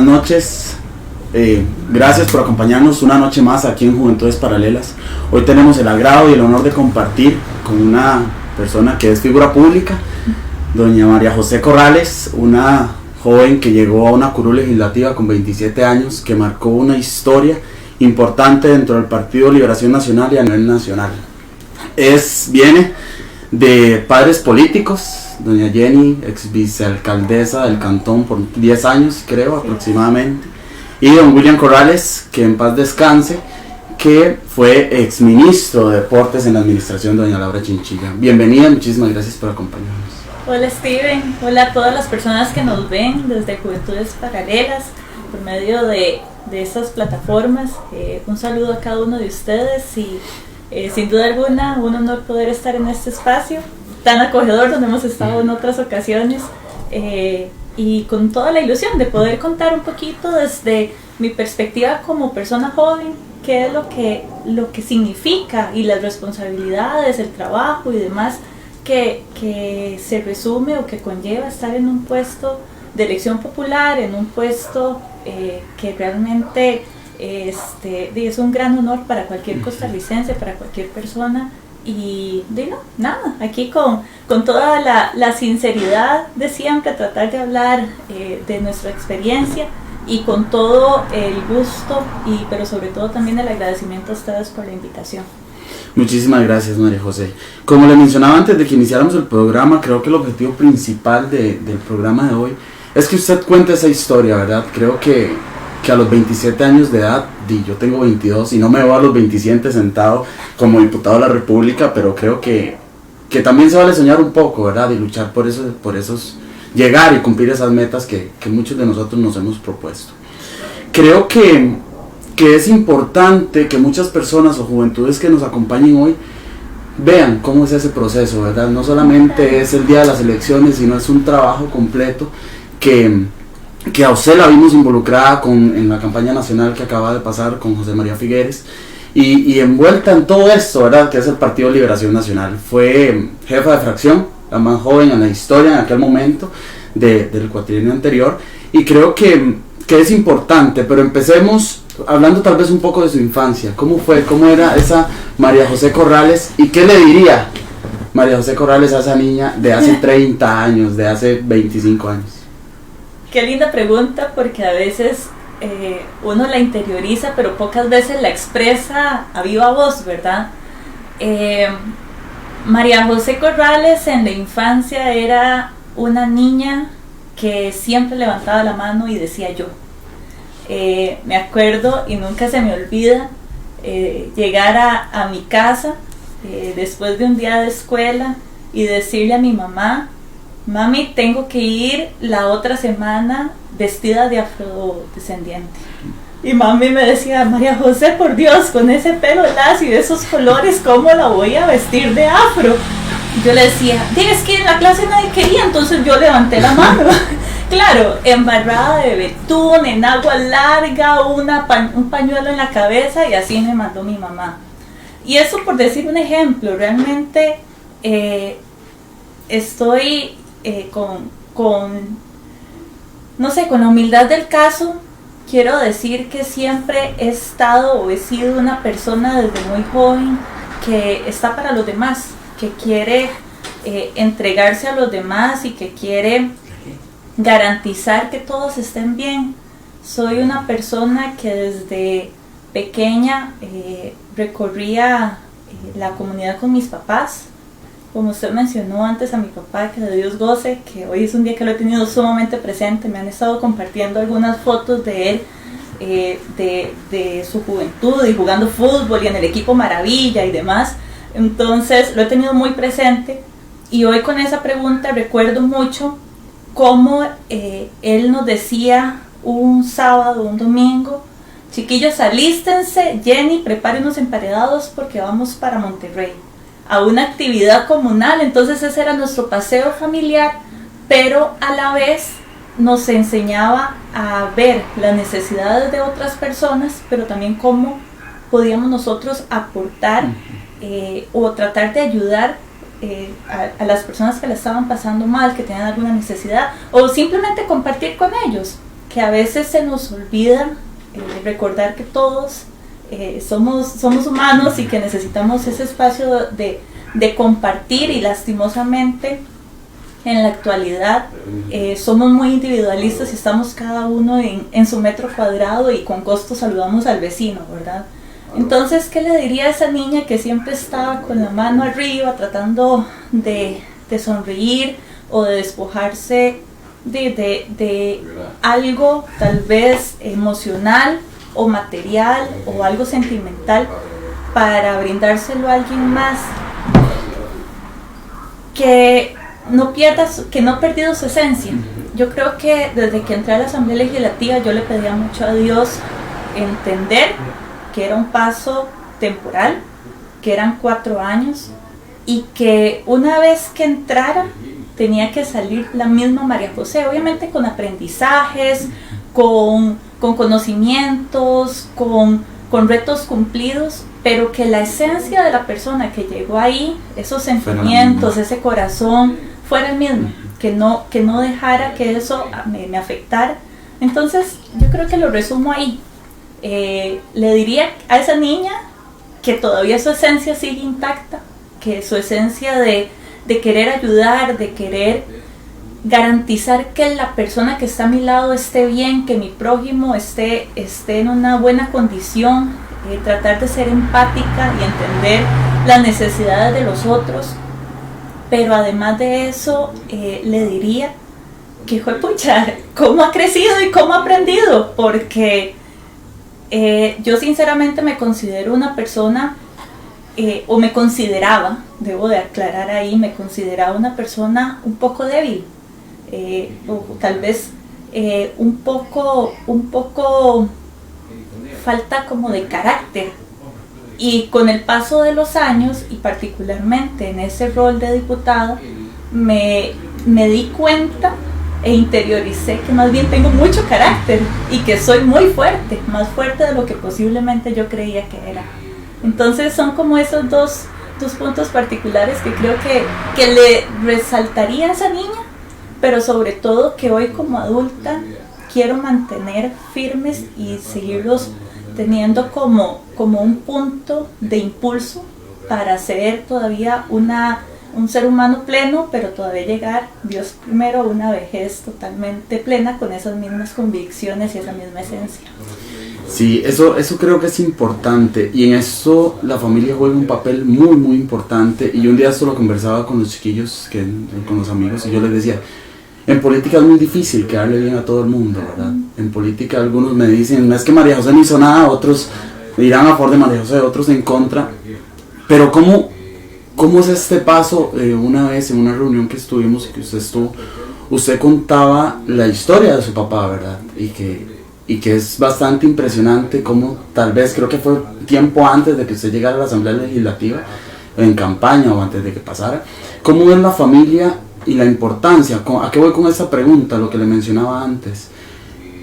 buenas noches. Gracias por acompañarnos una noche más aquí en Juventudes Paralelas. Hoy tenemos el agrado y el honor de compartir con una persona que es figura pública, doña María José Corrales, una joven que llegó a una curul legislativa con 27 años, que marcó una historia importante dentro del Partido Liberación Nacional y a nivel nacional. Viene de padres políticos. Doña Jenny, ex vicealcaldesa del cantón por 10 años, creo, aproximadamente. Y don William Corrales, que en paz descanse, que fue ex ministro de Deportes en la administración de doña Laura Chinchilla. Bienvenida, muchísimas gracias por acompañarnos. Hola Steven, hola a todas las personas que nos ven desde Juventudes Paralelas, por medio de estas plataformas. Un saludo a cada uno de ustedes y sin duda alguna un honor poder estar en este espacio tan acogedor donde hemos estado en otras ocasiones, y con toda la ilusión de poder contar un poquito desde mi perspectiva como persona joven, qué es lo que significa y las responsabilidades, el trabajo y demás que se resume o que conlleva estar en un puesto de elección popular, en un puesto que realmente es un gran honor para cualquier costarricense, para cualquier persona. Y nada, aquí con toda la sinceridad de siempre, tratar de hablar de nuestra experiencia y con todo el gusto, pero sobre todo también el agradecimiento a ustedes por la invitación. Muchísimas gracias, María José. Como le mencionaba antes de que iniciáramos el programa, creo que el objetivo principal del programa de hoy es que usted cuente esa historia, ¿verdad? Creo que a los 27 años de edad, yo tengo 22 y no me veo a los 27 sentado como diputado de la República, pero creo que también se vale soñar un poco, ¿verdad? Y luchar por esos llegar y cumplir esas metas que muchos de nosotros nos hemos propuesto. Creo que es importante que muchas personas o juventudes que nos acompañen hoy vean cómo es ese proceso, ¿verdad? No solamente es el día de las elecciones, sino es un trabajo completo que a usted la vimos involucrada en la campaña nacional que acaba de pasar con José María Figueres y envuelta en todo esto, ¿verdad? Que es el Partido Liberación Nacional. Fue jefa de fracción, la más joven en la historia en aquel momento del cuatrienio anterior, y creo que es importante, pero empecemos hablando tal vez un poco de su infancia. ¿Cómo era esa María José Corrales y qué le diría María José Corrales a esa niña de hace 30 años, de hace 25 años? Qué linda pregunta, porque a veces uno la interioriza, pero pocas veces la expresa a viva voz, ¿verdad? María José Corrales en la infancia era una niña que siempre levantaba la mano y decía yo. Me acuerdo y nunca se me olvida llegar a mi casa después de un día de escuela y decirle a mi mamá: mami, tengo que ir la otra semana vestida de afrodescendiente. Y mami me decía: María José, por Dios, con ese pelo lacio y de esos colores, ¿cómo la voy a vestir de afro? Y yo le decía: tienes que ir en la clase, nadie quería, entonces yo levanté la mano. Claro, embarrada de betún, en agua larga, un pañuelo en la cabeza, y así me mandó mi mamá. Y eso por decir un ejemplo. Realmente estoy con la humildad del caso. Quiero decir que siempre he estado o he sido una persona desde muy joven que está para los demás, que quiere entregarse a los demás y que quiere garantizar que todos estén bien. Soy una persona que desde pequeña recorría la comunidad con mis papás. Como usted mencionó antes a mi papá, que de Dios goce, que hoy es un día que lo he tenido sumamente presente. Me han estado compartiendo algunas fotos de él, de su juventud y jugando fútbol y en el equipo Maravilla y demás. Entonces lo he tenido muy presente, y hoy con esa pregunta recuerdo mucho cómo él nos decía un sábado, un domingo: chiquillos, alístense, Jenny, prepare unos emparedados porque vamos para Monterrey a una actividad comunal. Entonces ese era nuestro paseo familiar, pero a la vez nos enseñaba a ver las necesidades de otras personas, pero también cómo podíamos nosotros aportar o tratar de ayudar a las personas que la estaban pasando mal, que tenían alguna necesidad, o simplemente compartir con ellos, que a veces se nos olvida recordar que todos somos humanos y que necesitamos ese espacio de compartir, y lastimosamente en la actualidad somos muy individualistas y estamos cada uno en su metro cuadrado y con costo saludamos al vecino, ¿verdad? Entonces, ¿qué le diría a esa niña que siempre estaba con la mano arriba tratando de sonreír o de despojarse de algo tal vez emocional o material o algo sentimental para brindárselo a alguien más, que no ha perdido su esencia? Yo creo que desde que entré a la Asamblea Legislativa yo le pedía mucho a Dios entender que era un paso temporal, que eran 4 años, y que una vez que entrara tenía que salir la misma María José, obviamente con aprendizajes, con conocimientos, con retos cumplidos, pero que la esencia de la persona que llegó ahí, esos sentimientos, ese corazón, fuera el mismo, que no dejara que eso me afectara. Entonces yo creo que lo resumo ahí. Le diría a esa niña que todavía su esencia sigue intacta, que su esencia de querer ayudar, de querer garantizar que la persona que está a mi lado esté bien, que mi prójimo esté en una buena condición, tratar de ser empática y entender las necesidades de los otros. Pero además de eso, le diría que juepucha, cómo ha crecido y cómo ha aprendido, porque yo sinceramente me considero una persona, o me consideraba, debo de aclarar ahí, me consideraba una persona un poco débil, o tal vez un poco falta como de carácter. Y con el paso de los años, y particularmente en ese rol de diputada, me di cuenta e interioricé que más bien tengo mucho carácter y que soy muy fuerte, más fuerte de lo que posiblemente yo creía que era. Entonces son como esos dos puntos particulares que creo que le resaltaría a esa niña, pero sobre todo que hoy como adulta quiero mantener firmes y seguirlos teniendo como un punto de impulso para ser todavía un ser humano pleno, pero todavía llegar, Dios primero, a una vejez totalmente plena con esas mismas convicciones y esa misma esencia. Sí, eso creo que es importante, y en eso la familia juega un papel muy muy importante. Y yo un día esto lo conversaba con los chiquillos, con los amigos, y yo les decía, en política es muy difícil quedarle bien a todo el mundo, ¿verdad? En política algunos me dicen, no es que María José no hizo nada, otros irán a favor de María José, otros en contra. Pero ¿cómo es este paso? Una vez en una reunión que estuvimos, que usted estuvo, usted contaba la historia de su papá, ¿verdad? Y que es bastante impresionante cómo, tal vez, creo que fue tiempo antes de que usted llegara a la Asamblea Legislativa, en campaña o antes de que pasara, cómo es la familia y la importancia. ¿A qué voy con esta pregunta? Lo que le mencionaba antes.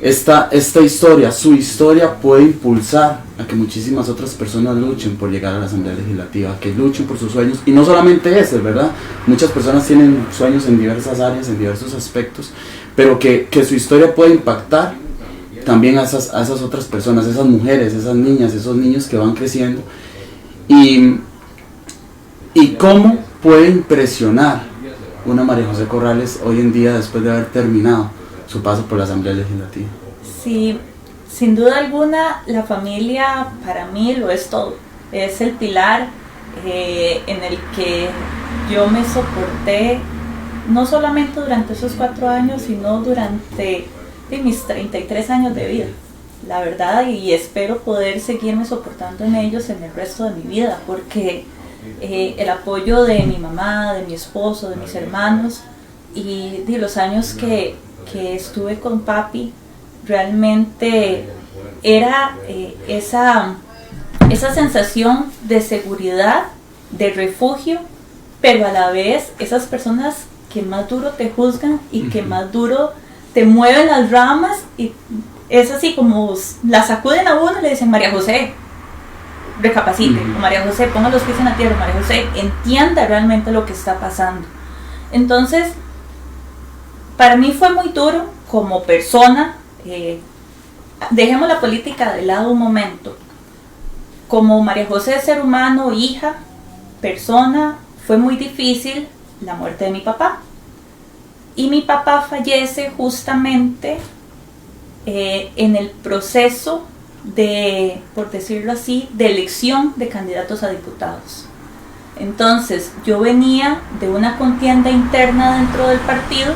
Esta historia, su historia puede impulsar a que muchísimas otras personas luchen por llegar a la Asamblea Legislativa, que luchen por sus sueños, y no solamente ese, ¿verdad? Muchas personas tienen sueños en diversas áreas, en diversos aspectos, pero que su historia puede impactar también a esas otras personas, esas mujeres, esas niñas, esos niños que van creciendo, y cómo puede impresionar una María José Corrales hoy en día después de haber terminado su paso por la Asamblea Legislativa. Sí, sin duda alguna la familia para mí lo es todo, es el pilar en el que yo me soporté, no solamente durante esos 4 años, sino durante mis 33 años de vida, la verdad, y espero poder seguirme soportando en ellos en el resto de mi vida, porque el apoyo de mi mamá, de mi esposo, de mis hermanos y de los años que estuve con papi, realmente era esa sensación de seguridad, de refugio, pero a la vez esas personas que más duro te juzgan y que más duro te mueven las ramas, y es así como la sacuden a uno y le dicen, María José, recapacite, o María José, ponga los pies en la tierra, María José, entienda realmente lo que está pasando. Entonces, para mí fue muy duro como persona, Dejemos la política de lado un momento. Como María José, ser humano, hija, persona, fue muy difícil la muerte de mi papá. Y mi papá fallece justamente en el proceso de, por decirlo así, de elección de candidatos a diputados. Entonces, yo venía de una contienda interna dentro del partido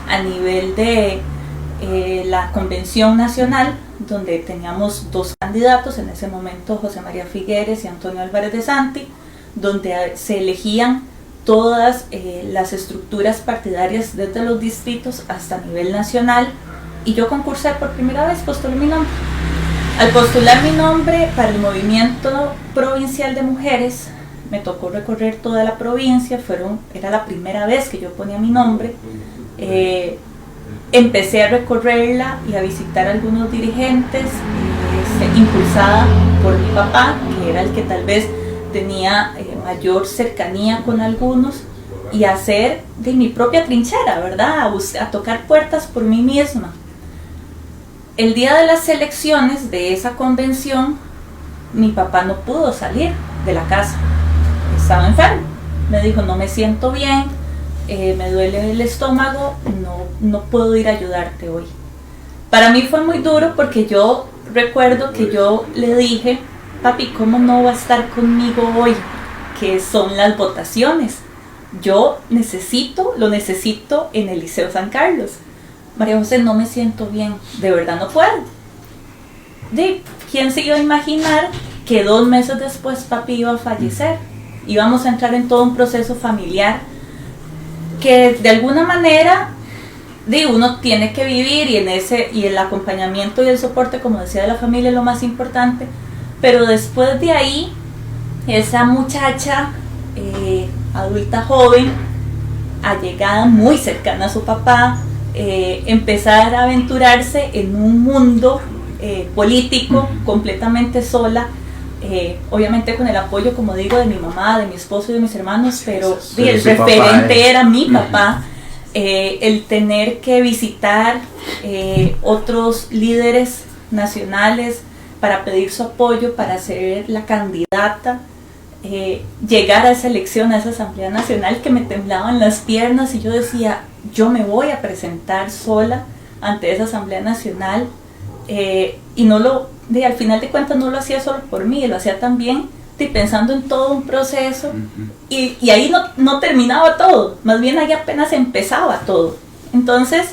a nivel de la convención nacional, donde teníamos 2 candidatos, en ese momento José María Figueres y Antonio Álvarez de Santi, donde se elegían todas las estructuras partidarias desde los distritos hasta nivel nacional, y yo concursé por primera vez, postulé mi nombre. Al postular mi nombre para el movimiento provincial de mujeres, me tocó recorrer toda la provincia, era la primera vez que yo ponía mi nombre. Empecé a recorrerla y a visitar a algunos dirigentes, impulsada por mi papá, que era el que tal vez tenía mayor cercanía con algunos, y a hacer de mi propia trinchera, ¿verdad? A tocar puertas por mí misma. El día de las elecciones de esa convención, mi papá no pudo salir de la casa, estaba enfermo. Me dijo, no me siento bien, me duele el estómago, no puedo ir a ayudarte hoy. Para mí fue muy duro porque yo recuerdo que yo le dije, papi, ¿cómo no va a estar conmigo hoy? Que son las votaciones. Yo lo necesito en el Liceo San Carlos. María José, no me siento bien, de verdad no puedo. ¿Quién se iba a imaginar que 2 meses después papi iba a fallecer? Íbamos a entrar en todo un proceso familiar que de alguna manera uno tiene que vivir, y el acompañamiento y el soporte, como decía, de la familia es lo más importante. Pero después de ahí, esa muchacha adulta joven, allegada, muy cercana a su papá, empezar a aventurarse en un mundo político completamente sola, obviamente con el apoyo, como digo, de mi mamá, de mi esposo y de mis hermanos, pero el referente era mi papá. El tener que visitar otros líderes nacionales para pedir su apoyo, para ser la candidata, llegar a esa elección, a esa Asamblea Nacional, que me temblaban las piernas, y yo decía, yo me voy a presentar sola ante esa Asamblea Nacional, y al final de cuentas no lo hacía solo por mí, lo hacía también pensando en todo un proceso, y ahí no terminaba todo, más bien ahí apenas empezaba todo. Entonces,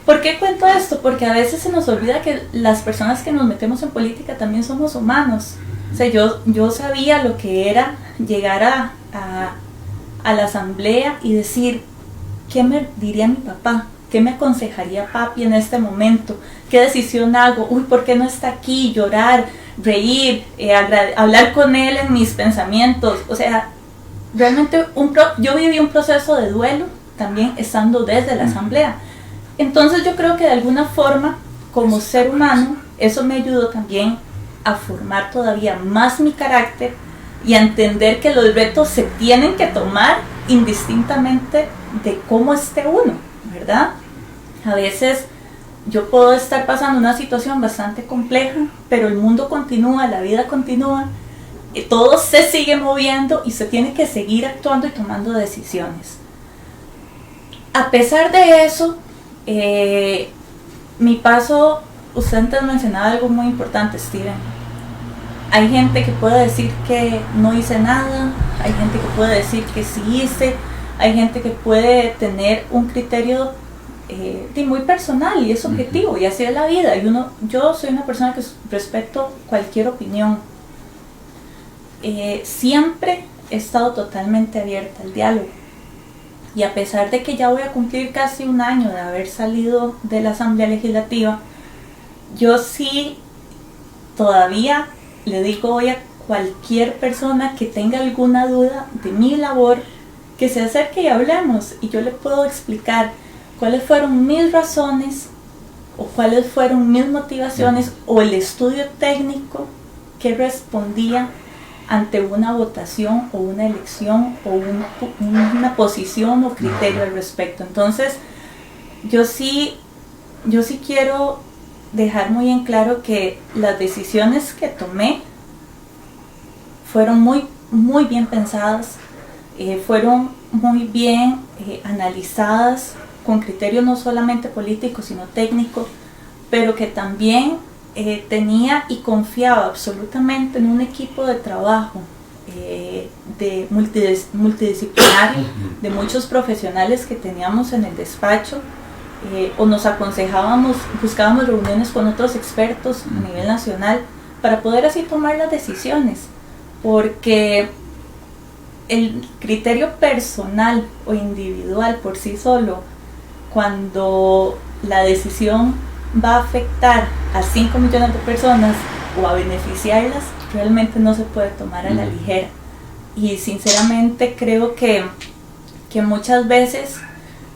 ¿por qué cuento esto? Porque a veces se nos olvida que las personas que nos metemos en política también somos humanos. O sea, yo sabía lo que era llegar a la asamblea y decir, ¿qué me diría mi papá? ¿Qué me aconsejaría papi en este momento? ¿Qué decisión hago? Uy, ¿por qué no está aquí? Llorar, reír, hablar con él en mis pensamientos. O sea, realmente yo viví un proceso de duelo también estando desde la asamblea. Entonces yo creo que de alguna forma, como ser humano, eso me ayudó también a formar todavía más mi carácter y a entender que los retos se tienen que tomar indistintamente de cómo esté uno, ¿verdad? A veces yo puedo estar pasando una situación bastante compleja, pero el mundo continúa, la vida continúa, todo se sigue moviendo y se tiene que seguir actuando y tomando decisiones. A pesar de eso, mi paso, usted antes mencionaba algo muy importante, Steven. Hay gente que puede decir que no hice nada, hay gente que puede decir que sí hice, hay gente que puede tener un criterio muy personal y es objetivo, y así es la vida. Yo soy una persona que respeto cualquier opinión. Siempre he estado totalmente abierta al diálogo, y a pesar de que ya voy a cumplir casi 1 año de haber salido de la Asamblea Legislativa, yo sí todavía le digo hoy a cualquier persona que tenga alguna duda de mi labor, que se acerque y hablemos, y yo le puedo explicar cuáles fueron mis razones o cuáles fueron mis motivaciones o el estudio técnico que respondía ante una votación o una elección o una posición o criterio al respecto. Entonces, yo sí yo sí quiero dejar muy en claro que las decisiones que tomé fueron muy bien pensadas, fueron muy bien analizadas con criterio no solamente político sino técnico, pero que también tenía y confiaba absolutamente en un equipo de trabajo de multidisciplinario, de muchos profesionales que teníamos en el despacho, o nos aconsejábamos, buscábamos reuniones con otros expertos a nivel nacional para poder así tomar las decisiones, porque el criterio personal o individual por sí solo, cuando la decisión va a afectar a 5 millones de personas o a beneficiarlas, realmente no se puede tomar a la ligera. Y sinceramente creo que muchas veces,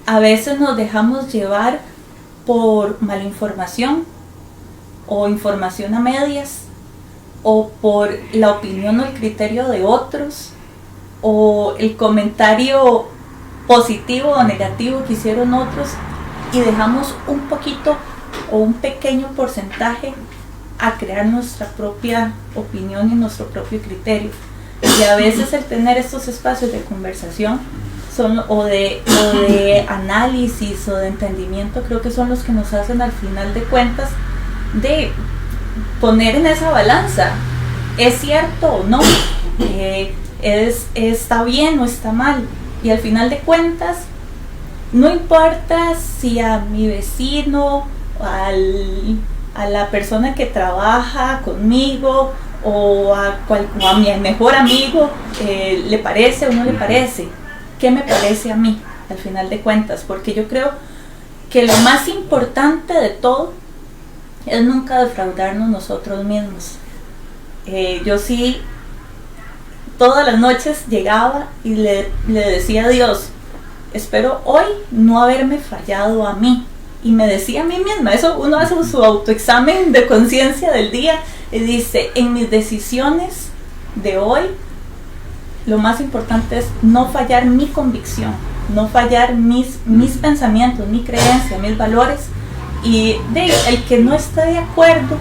a veces nos dejamos llevar por malinformación o información a medias, o por la opinión o el criterio de otros, o el comentario positivo o negativo que hicieron otros, y dejamos un poquito o un pequeño porcentaje a crear nuestra propia opinión y nuestro propio criterio. Y a veces el tener estos espacios de conversación o de análisis o de entendimiento, creo que son los que nos hacen al final de cuentas de poner en esa balanza, ¿es cierto o no? ¿Está bien o está mal? Y al final de cuentas, no importa si a mi vecino, a la persona que trabaja conmigo o a mi mejor amigo le parece o no le parece, ¿qué me parece a mí al final de cuentas? Porque yo creo que lo más importante de todo es nunca defraudarnos nosotros mismos. Yo sí, todas las noches llegaba y le decía a Dios, espero hoy no haberme fallado a mí. Y me decía a mí misma, eso uno hace su autoexamen de conciencia del día y dice, en mis decisiones de hoy, lo más importante es no fallar mi convicción, no fallar mis pensamientos, mi creencia, mis valores. Y el que no esté de acuerdo,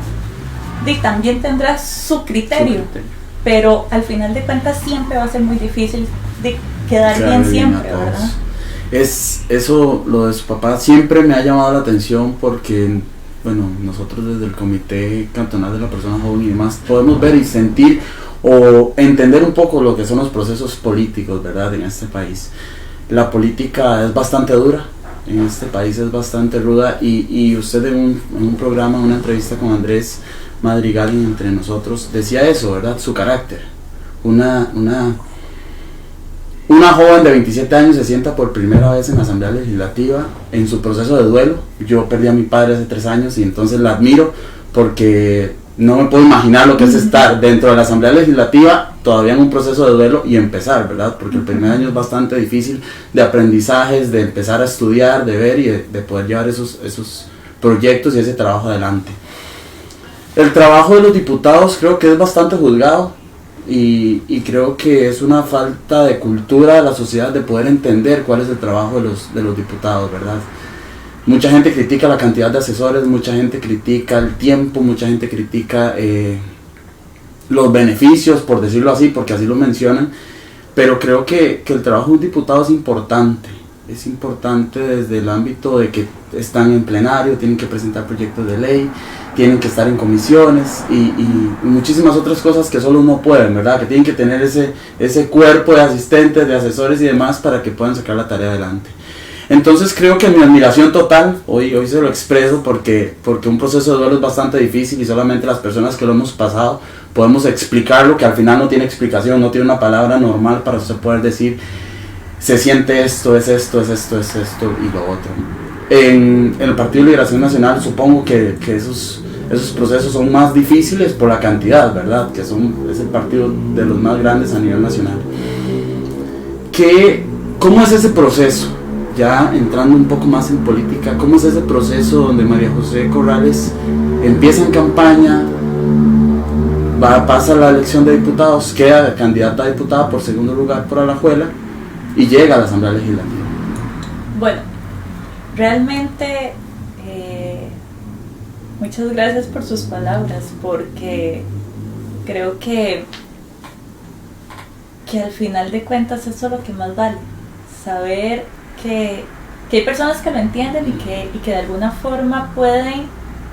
también tendrá su criterio, pero al final de cuentas siempre va a ser muy difícil de quedar bien siempre, ¿verdad? Eso, lo de su papá siempre me ha llamado la atención porque, bueno, nosotros desde el Comité Cantonal de la Persona Joven y demás podemos ver y sentir o entender un poco lo que son los procesos políticos, ¿verdad? En este país. La política es bastante dura, en este país es bastante ruda y usted en un programa, en una entrevista con Andrés Madrigal Entre Nosotros, decía eso, ¿verdad? Su carácter. Una joven de 27 años se sienta por primera vez en la Asamblea Legislativa en su proceso de duelo. Yo perdí a mi padre hace 3 años y entonces la admiro porque no me puedo imaginar lo que es estar dentro de la Asamblea Legislativa todavía en un proceso de duelo y empezar, ¿verdad? Porque el primer año es bastante difícil de aprendizajes, de empezar a estudiar, de ver y de poder llevar esos proyectos y ese trabajo adelante. El trabajo de los diputados creo que es bastante juzgado. Y creo que es una falta de cultura de la sociedad de poder entender cuál es el trabajo de los diputados, ¿verdad? Mucha gente critica la cantidad de asesores, mucha gente critica el tiempo, mucha gente critica los beneficios, por decirlo así, porque así lo mencionan, pero creo que el trabajo de un diputado es importante desde el ámbito de que están en plenario, tienen que presentar proyectos de ley, tienen que estar en comisiones y muchísimas otras cosas que solo no pueden, ¿verdad? Que tienen que tener ese cuerpo de asistentes, de asesores y demás para que puedan sacar la tarea adelante. Entonces creo que mi admiración total, hoy se lo expreso porque un proceso de duelo es bastante difícil y solamente las personas que lo hemos pasado podemos explicarlo, que al final no tiene explicación, no tiene una palabra normal para usted poder decir, se siente esto, es esto y lo otro. En el Partido de Liberación Nacional supongo que esos procesos son más difíciles por la cantidad, ¿verdad? Es el partido de los más grandes a nivel nacional. ¿Cómo es ese proceso? Ya entrando un poco más en política, ¿cómo es ese proceso donde María José Corrales empieza en campaña, pasa la elección de diputados, queda candidata a diputada por segundo lugar por Alajuela y llega a la Asamblea Legislativa? Bueno, realmente Muchas gracias por sus palabras, porque creo que al final de cuentas eso es lo que más vale, saber que hay personas que lo entienden y que de alguna forma pueden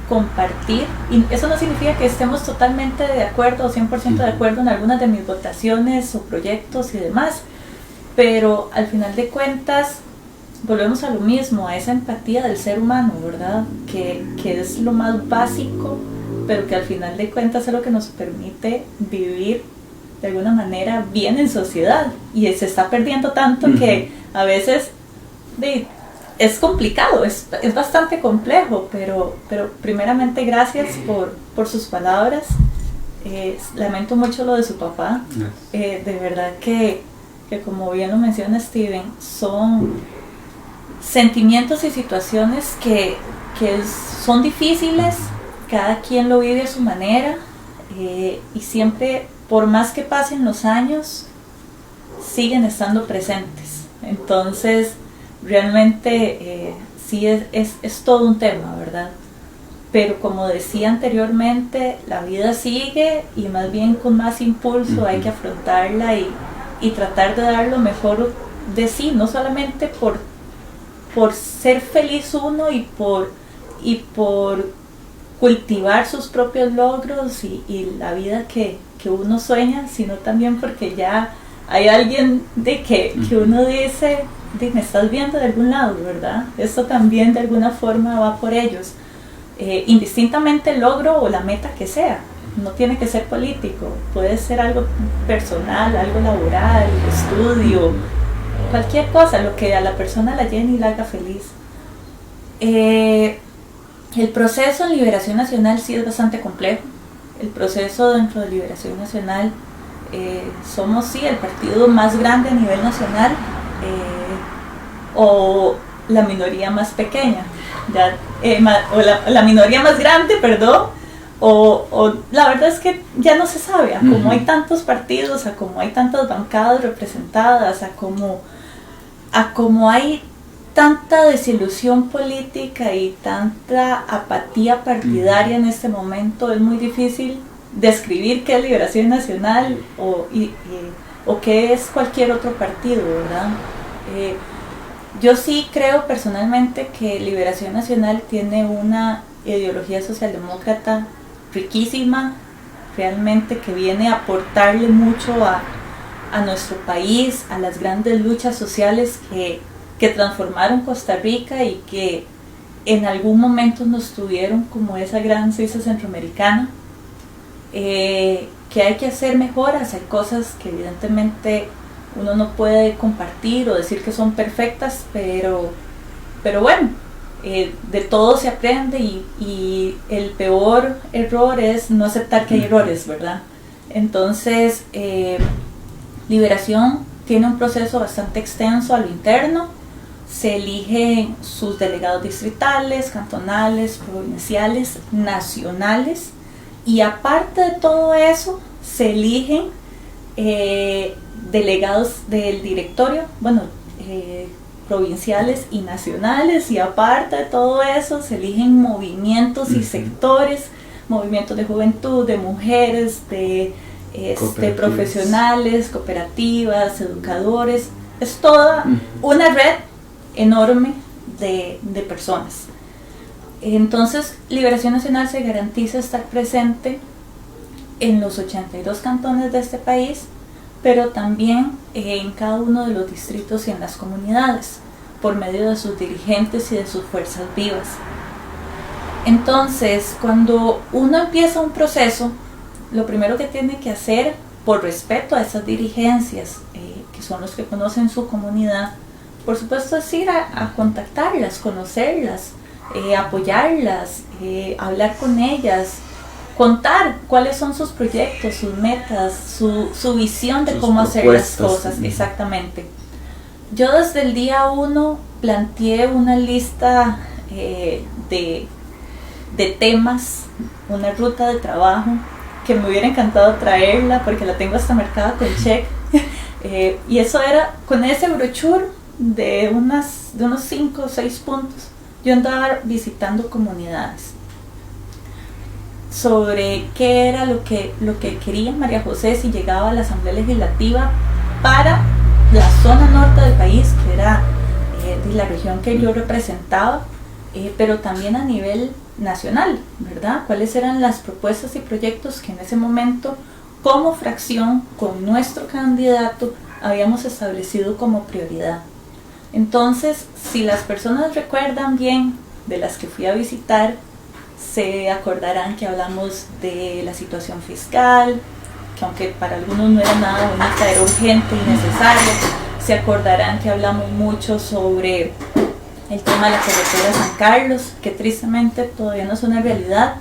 compartir, y eso no significa que estemos totalmente de acuerdo o 100% de acuerdo en algunas de mis votaciones o proyectos y demás, pero al final de cuentas volvemos a lo mismo, a esa empatía del ser humano, ¿verdad? Que es lo más básico, pero que al final de cuentas es lo que nos permite vivir de alguna manera bien en sociedad, y se está perdiendo tanto que a veces es complicado, es bastante complejo, pero primeramente gracias por sus palabras. Lamento mucho lo de su papá. De verdad que como bien lo menciona Steven, son sentimientos y situaciones que son difíciles, cada quien lo vive a su manera, y siempre, por más que pasen los años, siguen estando presentes. Entonces realmente sí es todo un tema, ¿verdad? Pero como decía anteriormente, la vida sigue, y más bien con más impulso hay que afrontarla y tratar de dar lo mejor de sí, no solamente por ser feliz uno y por cultivar sus propios logros y la vida que uno sueña, sino también porque ya hay alguien que uno dice, me estás viendo de algún lado, ¿verdad? Eso también de alguna forma va por ellos, indistintamente el logro o la meta que sea. No tiene que ser político, puede ser algo personal, algo laboral, estudio, cualquier cosa, lo que a la persona la llene y la haga feliz. El proceso en Liberación Nacional sí es bastante complejo. El proceso dentro de Liberación Nacional, somos sí el partido más grande a nivel nacional, o la minoría más pequeña, o la minoría más grande, perdón, o la verdad es que ya no se sabe, a como hay tantos partidos, a como hay tantas bancadas representadas, a como hay tanta desilusión política y tanta apatía partidaria en este momento, es muy difícil describir qué es Liberación Nacional o qué es cualquier otro partido, ¿verdad? Yo sí creo personalmente que Liberación Nacional tiene una ideología socialdemócrata riquísima, realmente, que viene a aportarle mucho a nuestro país, a las grandes luchas sociales que transformaron Costa Rica y que en algún momento nos tuvieron como esa gran Suiza centroamericana. Que hay que hacer mejoras, hay cosas que evidentemente uno no puede compartir o decir que son perfectas, pero bueno, de todo se aprende, y el peor error es no aceptar que hay errores, ¿verdad? Entonces, Liberación tiene un proceso bastante extenso a lo interno. Se eligen sus delegados distritales, cantonales, provinciales, nacionales, y aparte de todo eso se eligen delegados del directorio, provinciales y nacionales, y aparte de todo eso se eligen movimientos y sectores, movimientos de juventud, de mujeres, de profesionales, cooperativas, educadores. Es toda una red enorme de personas. Entonces, Liberación Nacional se garantiza estar presente en los 82 cantones de este país, pero también en cada uno de los distritos y en las comunidades, por medio de sus dirigentes y de sus fuerzas vivas. Entonces, cuando uno empieza un proceso, lo primero que tiene que hacer, por respeto a esas dirigencias, que son los que conocen su comunidad, por supuesto es ir a contactarlas, conocerlas, apoyarlas, hablar con ellas, contar cuáles son sus proyectos, sus metas, su visión de cómo hacer las cosas. Exactamente. Yo desde el día 1 planteé una lista de temas, una ruta de trabajo que me hubiera encantado traerla porque la tengo hasta marcada con check. Y eso era con ese brochure de unos 5 o 6 puntos. Yo andaba visitando comunidades. sobre qué era lo que quería María José si llegaba a la Asamblea Legislativa para la zona norte del país, que era de la región que yo representaba, pero también a nivel nacional, ¿verdad? ¿Cuáles eran las propuestas y proyectos que en ese momento, como fracción, con nuestro candidato, habíamos establecido como prioridad? Entonces, si las personas recuerdan bien de las que fui a visitar, se acordarán que hablamos de la situación fiscal, que aunque para algunos no era nada bonita, era urgente y necesaria. Se acordarán que hablamos mucho sobre el tema de la carretera San Carlos, que tristemente todavía no es una realidad,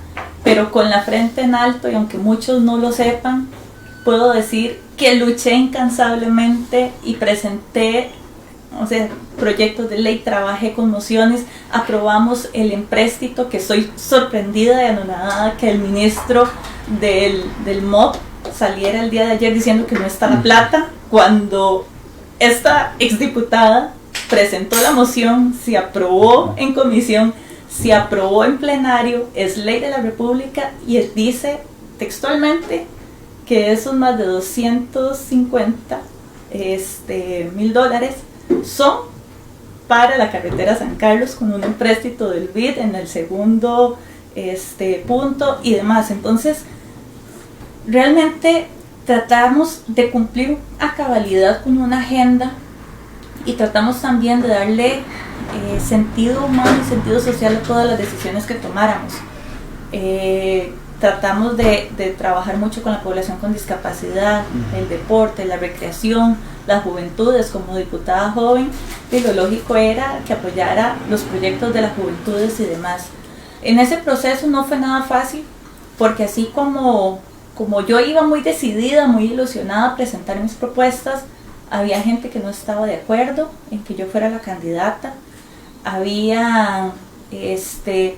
pero con la frente en alto, y aunque muchos no lo sepan, puedo decir que luché incansablemente y presenté, o sea, proyectos de ley, trabajé con mociones, aprobamos el empréstito, que estoy sorprendida y anonadada que el ministro del MOP saliera el día de ayer diciendo que no está la plata, cuando esta exdiputada presentó la moción, se aprobó en comisión, se aprobó en plenario, es ley de la República y dice textualmente que esos más de 250 mil dólares son para la carretera San Carlos, con un empréstito del BID en el segundo punto y demás. Entonces, realmente tratamos de cumplir a cabalidad con una agenda y tratamos también de darle sentido humano y sentido social a todas las decisiones que tomáramos. Tratamos de trabajar mucho con la población con discapacidad, el deporte, la recreación, las juventudes. Como diputada joven, y lo lógico era que apoyara los proyectos de las juventudes y demás. En ese proceso no fue nada fácil, porque así como yo iba muy decidida, muy ilusionada a presentar mis propuestas, había gente que no estaba de acuerdo en que yo fuera la candidata. Había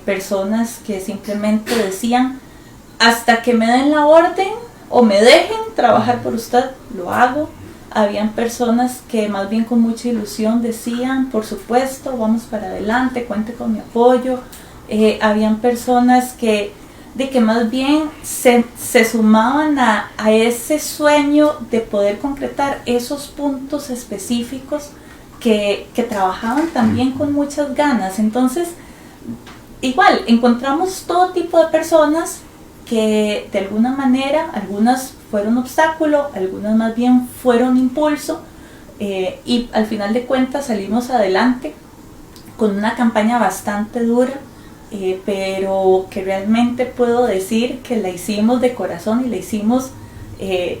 personas que simplemente decían: hasta que me den la orden o me dejen trabajar por usted, lo hago. Habían personas que más bien con mucha ilusión decían: por supuesto, vamos para adelante, cuente con mi apoyo. Habían personas que más bien se sumaban a ese sueño de poder concretar esos puntos específicos que trabajaban también con muchas ganas. Entonces, igual, encontramos todo tipo de personas que de alguna manera, algunas fueron obstáculo, algunas más bien fueron impulso, y al final de cuentas salimos adelante con una campaña bastante dura, pero que realmente puedo decir que la hicimos de corazón y la hicimos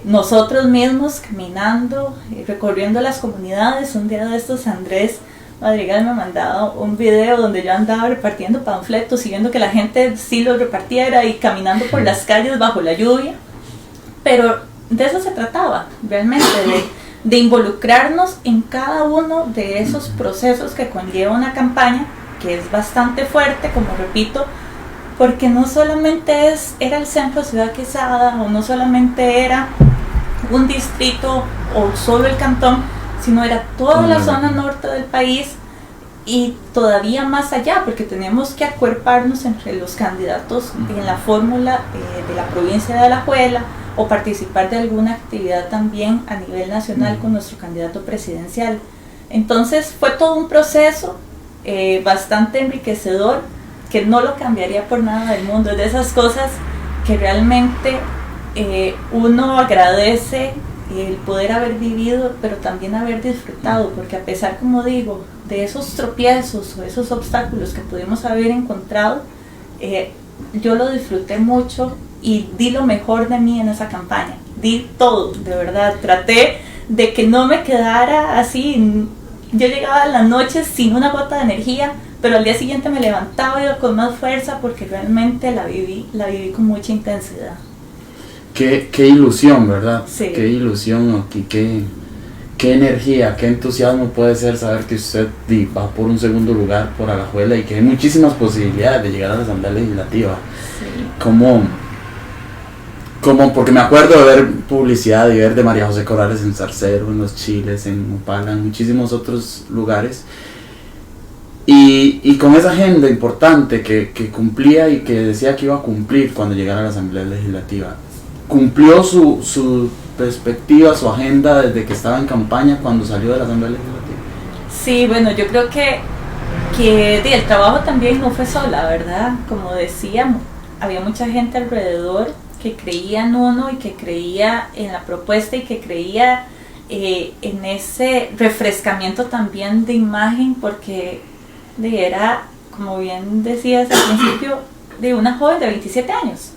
nosotros mismos, caminando, recorriendo las comunidades. Un día de estos Andrés Madrigal me mandaba un video donde yo andaba repartiendo panfletos y viendo que la gente sí los repartiera y caminando por las calles bajo la lluvia. Pero de eso se trataba, realmente, de involucrarnos en cada uno de esos procesos que conlleva una campaña, que es bastante fuerte, como repito, porque no solamente era el centro de Ciudad Quesada, o no solamente era un distrito o solo el cantón, sino era toda la zona norte del país y todavía más allá, porque teníamos que acuerparnos entre los candidatos en la fórmula de la provincia de Alajuela, o participar de alguna actividad también a nivel nacional con nuestro candidato presidencial. Entonces fue todo un proceso bastante enriquecedor, que no lo cambiaría por nada del mundo. Es de esas cosas que realmente uno agradece el poder haber vivido, pero también haber disfrutado, porque a pesar, como digo, de esos tropiezos o esos obstáculos que pudimos haber encontrado, yo lo disfruté mucho y di lo mejor de mí en esa campaña. Di todo, de verdad. Traté de que no me quedara así. Yo llegaba a las noches sin una gota de energía, pero al día siguiente me levantaba y con más fuerza, porque realmente la viví con mucha intensidad. Qué ilusión, ¿verdad? Sí. Qué ilusión, qué energía, qué entusiasmo puede ser saber que usted va por un segundo lugar por Alajuela y que hay muchísimas posibilidades de llegar a la Asamblea Legislativa. Sí. Porque me acuerdo de ver publicidad y ver de María José Corrales en Zarcero, en Los Chiles, en Upala, en muchísimos otros lugares. Y con esa agenda importante que cumplía y que decía que iba a cumplir cuando llegara a la Asamblea Legislativa, ¿cumplió su perspectiva, su agenda desde que estaba en campaña cuando salió de la Asamblea Legislativa? Sí, bueno, yo creo que el trabajo también no fue sola, ¿verdad? Como decíamos, había mucha gente alrededor que creía en uno y que creía en la propuesta y que creía en ese refrescamiento también de imagen, porque era, como bien decías al principio, de una joven de 27 años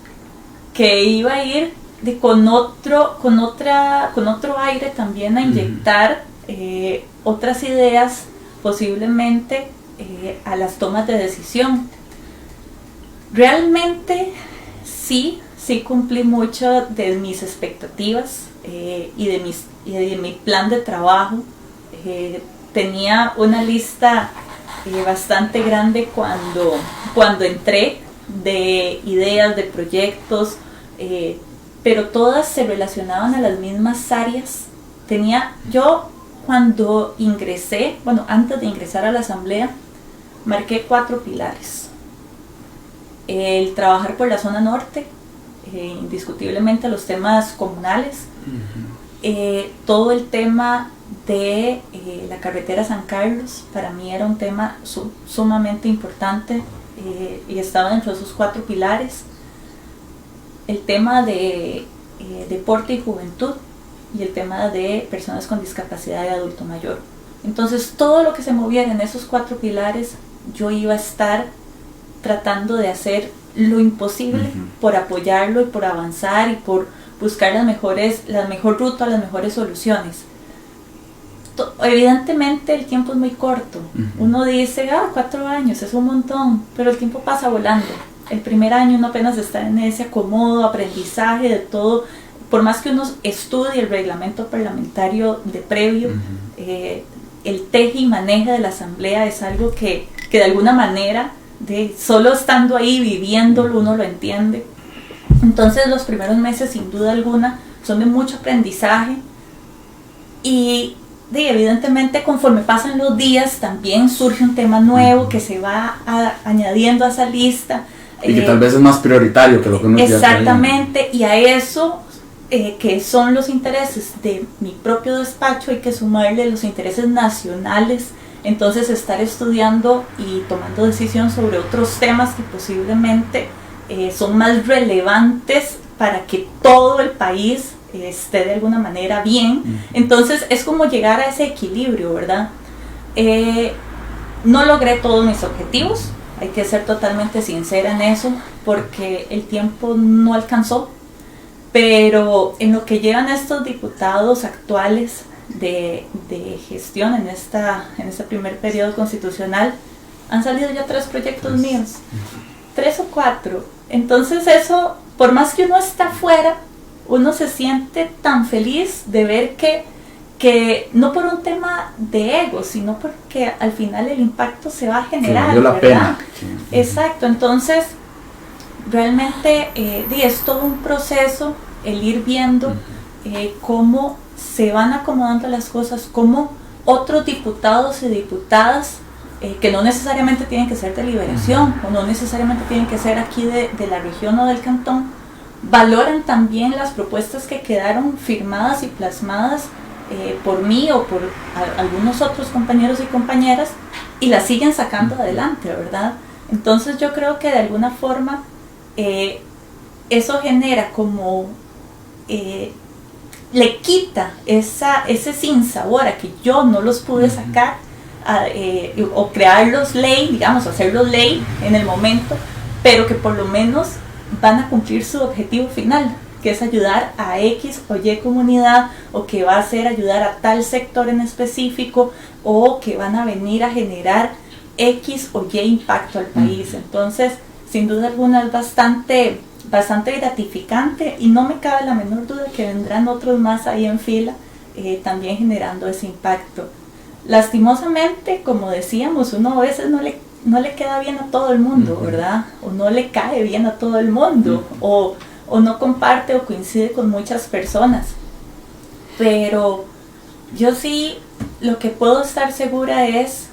que iba a ir con otro aire también a inyectar otras ideas posiblemente a las tomas de decisión. Realmente sí cumplí mucho de mis expectativas y de mi plan de trabajo. Tenía una lista bastante grande cuando entré, de ideas, de proyectos, pero todas se relacionaban a las mismas áreas. Yo cuando ingresé, antes de ingresar a la asamblea, marqué 4 pilares. El trabajar por la zona norte, indiscutiblemente los temas comunales, todo el tema de la carretera San Carlos, para mí era un tema sumamente importante y estaba dentro de esos 4 pilares. El tema de deporte y juventud y el tema de personas con discapacidad y adulto mayor. Entonces todo lo que se moviera en esos 4 pilares, yo iba a estar tratando de hacer lo imposible por apoyarlo y por avanzar y por buscar la mejor ruta, las mejores soluciones. Evidentemente el tiempo es muy corto. Uno dice, 4 años es un montón, pero el tiempo pasa volando. El primer año uno apenas está en ese acomodo, aprendizaje de todo. Por más que uno estudie el reglamento parlamentario de previo, el teje y maneje de la asamblea es algo que de alguna manera, solo estando ahí, viviéndolo, uno lo entiende. Entonces los primeros meses, sin duda alguna, son de mucho aprendizaje y evidentemente conforme pasan los días también surge un tema nuevo que se va añadiendo a esa lista. Y que tal vez es más prioritario que lo que uno ya traía. Exactamente, y a eso que son los intereses de mi propio despacho hay que sumarle los intereses nacionales. Entonces estar estudiando y tomando decisión sobre otros temas que posiblemente son más relevantes para que todo el país esté de alguna manera bien. Entonces es como llegar a ese equilibrio, ¿verdad? No logré todos mis objetivos, hay que ser totalmente sincera en eso, porque el tiempo no alcanzó, pero en lo que llevan estos diputados actuales de gestión en este primer periodo constitucional, han salido ya 3 proyectos míos, 3 o 4. Entonces eso, por más que uno está afuera, uno se siente tan feliz de ver que no por un tema de ego, sino porque al final el impacto se va a generar, valió la ¿verdad? pena. Exacto, entonces realmente es todo un proceso el ir viendo cómo se van acomodando las cosas, cómo otros diputados y diputadas que no necesariamente tienen que ser de Liberación o no necesariamente tienen que ser aquí de la región o del cantón, valoran también las propuestas que quedaron firmadas y plasmadas por mí o por algunos otros compañeros y compañeras y las siguen sacando adelante, ¿verdad? Entonces yo creo que de alguna forma eso genera como le quita ese sinsabor a que yo no los pude sacar o crearlos ley, digamos, hacerlos ley en el momento, pero que por lo menos van a cumplir su objetivo final, que es ayudar a X o Y comunidad, o que va a ser ayudar a tal sector en específico, o que van a venir a generar X o Y impacto al país. Entonces, sin duda alguna es bastante gratificante y no me cabe la menor duda que vendrán otros más ahí en fila también generando ese impacto. Lastimosamente, como decíamos, uno a veces no le queda bien a todo el mundo, ¿verdad? O no le cae bien a todo el mundo, o no comparte o coincide con muchas personas. Pero yo sí, lo que puedo estar segura es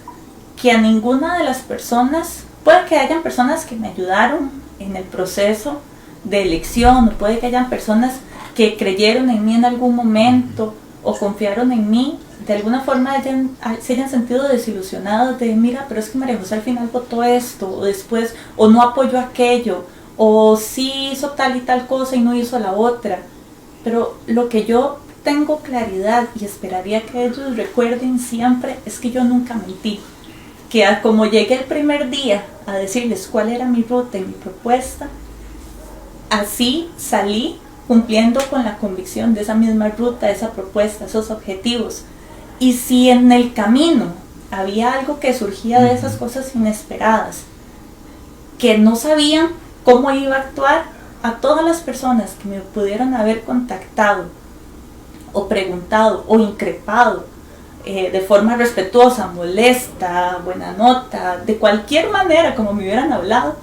que a ninguna de las personas, puede que hayan personas que me ayudaron en el proceso de elección, o puede que hayan personas que creyeron en mí en algún momento o confiaron en mí, de alguna forma se hayan sentido desilusionados de, mira, pero es que María José al final votó esto, o después, o no apoyó aquello, o sí hizo tal y tal cosa y no hizo la otra. Pero lo que yo tengo claridad y esperaría que ellos recuerden siempre es que yo nunca mentí, que como llegué el primer día a decirles cuál era mi ruta y mi propuesta, así salí cumpliendo con la convicción de esa misma ruta, esa propuesta, esos objetivos. Y si en el camino había algo que surgía de esas cosas inesperadas, que no sabían cómo iba a actuar, a todas las personas que me pudieran haber contactado o preguntado o increpado de forma respetuosa, molesta, buena nota, de cualquier manera como me hubieran hablado,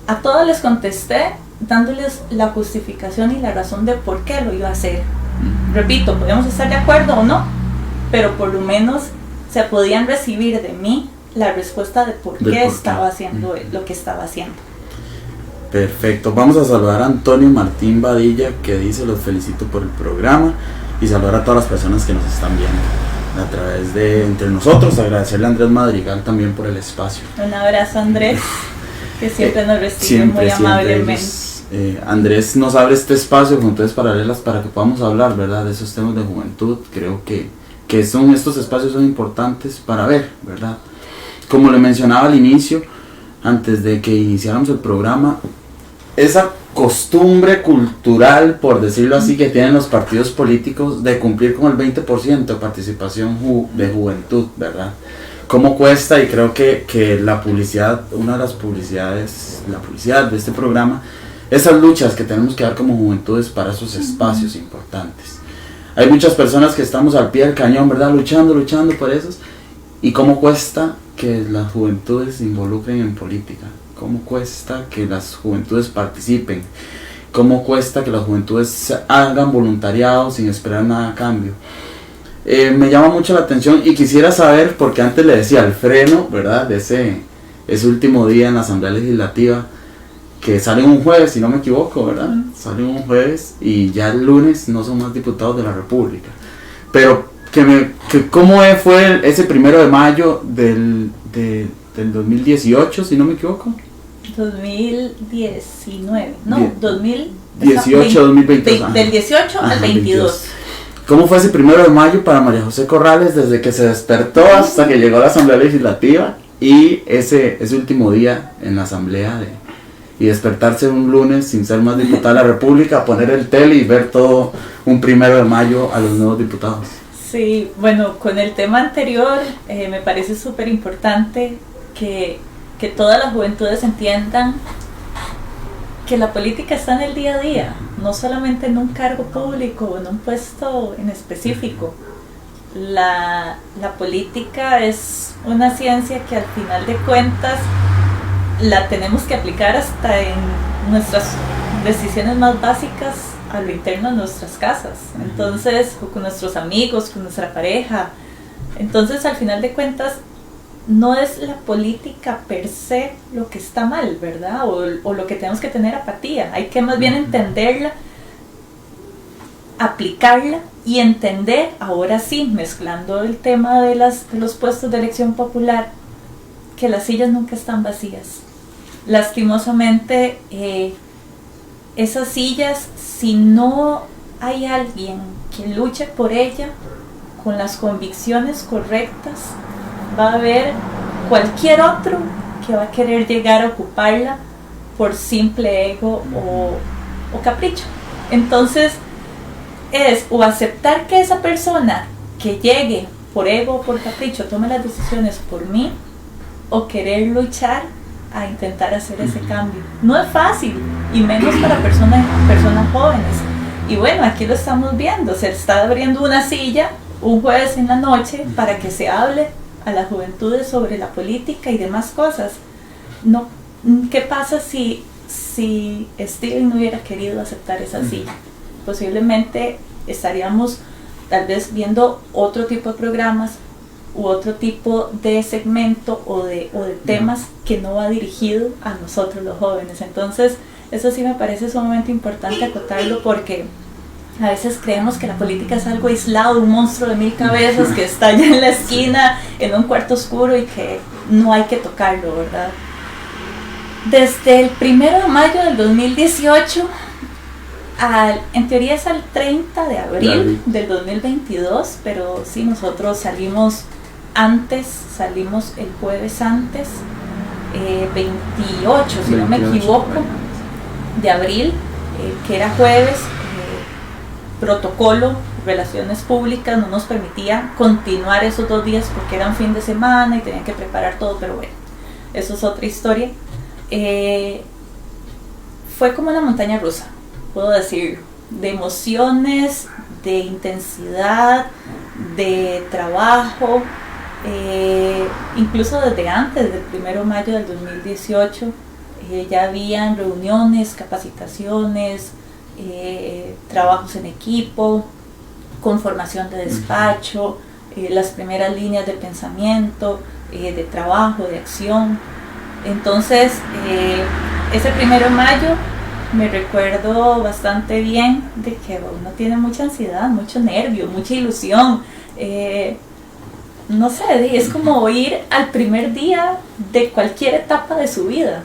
a todas les contesté dándoles la justificación y la razón de por qué lo iba a hacer. Repito, podemos estar de acuerdo o no, pero por lo menos se podían recibir de mí la respuesta de por qué estaba haciendo lo que estaba haciendo. Perfecto, vamos a saludar a Antonio Martín Badilla, que dice: los felicito por el programa, y saludar a todas las personas que nos están viendo a través de Entre Nosotros. Agradecerle a Andrés Madrigal también por el espacio. Un abrazo, Andrés, que siempre nos recibe muy amablemente. Andrés nos abre este espacio Juntudes Paralelas para que podamos hablar, ¿verdad?, de esos temas de juventud. Creo que estos espacios son importantes para ver, ¿verdad? Como le mencionaba al inicio, antes de que iniciáramos el programa, esa costumbre cultural, por decirlo así, que tienen los partidos políticos de cumplir con el 20% de participación de juventud, ¿verdad? Cómo cuesta, y creo que la publicidad, una de las publicidades, la publicidad de este programa, esas luchas que tenemos que dar como juventudes para esos espacios importantes. Hay muchas personas que estamos al pie del cañón, ¿verdad?, luchando por esos, y cómo cuesta que las juventudes se involucren en política, cómo cuesta que las juventudes participen, cómo cuesta que las juventudes hagan voluntariado sin esperar nada a cambio. Me llama mucho la atención y quisiera saber, porque antes le decía el freno, ¿verdad?, de ese último día en la Asamblea Legislativa, que sale un jueves, si no me equivoco, ¿verdad? Sale un jueves y ya el lunes no son más diputados de la República. Pero ¿cómo fue ese 1 de mayo del 2018, si no me equivoco? 2019, no, 2020. Del 18 al 22. ¿Cómo fue ese 1 de mayo para María José Corrales desde que se despertó hasta que llegó a la Asamblea Legislativa, y ese último día en la Asamblea y despertarse un lunes sin ser más diputada de la República, poner el tele y ver todo un 1 de mayo a los nuevos diputados? Sí, bueno, con el tema anterior me parece súper importante que todas las juventudes entiendan que la política está en el día a día, no solamente en un cargo público o en un puesto en específico. La política es una ciencia que al final de cuentas la tenemos que aplicar hasta en nuestras decisiones más básicas a lo interno de nuestras casas, entonces, o con nuestros amigos, con nuestra pareja. Entonces, al final de cuentas, no es la política per se lo que está mal, ¿verdad? O lo que tenemos que tener apatía. Hay que más bien entenderla, aplicarla y entender, ahora sí, mezclando el tema de los puestos de elección popular, que las sillas nunca están vacías. Lastimosamente, esas sillas, si no hay alguien que luche por ella con las convicciones correctas, va a haber cualquier otro que va a querer llegar a ocuparla por simple ego o capricho. Entonces, es o aceptar que esa persona que llegue por ego o por capricho tome las decisiones por mí, o querer luchar a intentar hacer ese cambio. No es fácil, y menos para personas jóvenes. Y bueno, aquí lo estamos viendo, se está abriendo una silla un jueves en la noche para que se hable a las juventudes sobre la política y demás cosas. No, ¿qué pasa si Steven no hubiera querido aceptar esa silla? Posiblemente estaríamos tal vez viendo otro tipo de programas, u otro tipo de segmento o de temas que no va dirigido a nosotros los jóvenes. Entonces, eso sí me parece sumamente importante acotarlo, porque a veces creemos que la política es algo aislado, un monstruo de 1000 cabezas que está allá en la esquina, en un cuarto oscuro, y que no hay que tocarlo, ¿verdad? Desde el 1 de mayo del 2018, en teoría es al 30 de abril del 2022, pero sí, nosotros salimos el jueves antes, 28, si no me equivoco, de abril, que era jueves. Protocolo, relaciones públicas, no nos permitía continuar esos 2 días porque eran fin de semana y tenían que preparar todo, pero bueno, eso es otra historia. Fue como una montaña rusa, puedo decir, de emociones, de intensidad, de trabajo, incluso desde antes del 1 de mayo del 2018, ya habían reuniones, capacitaciones, trabajos en equipo, conformación de despacho, las primeras líneas de pensamiento, de trabajo, de acción. Entonces, ese 1 de mayo me recuerdo bastante bien de que uno tiene mucha ansiedad, mucho nervio, mucha ilusión. No sé, es como ir al primer día de cualquier etapa de su vida.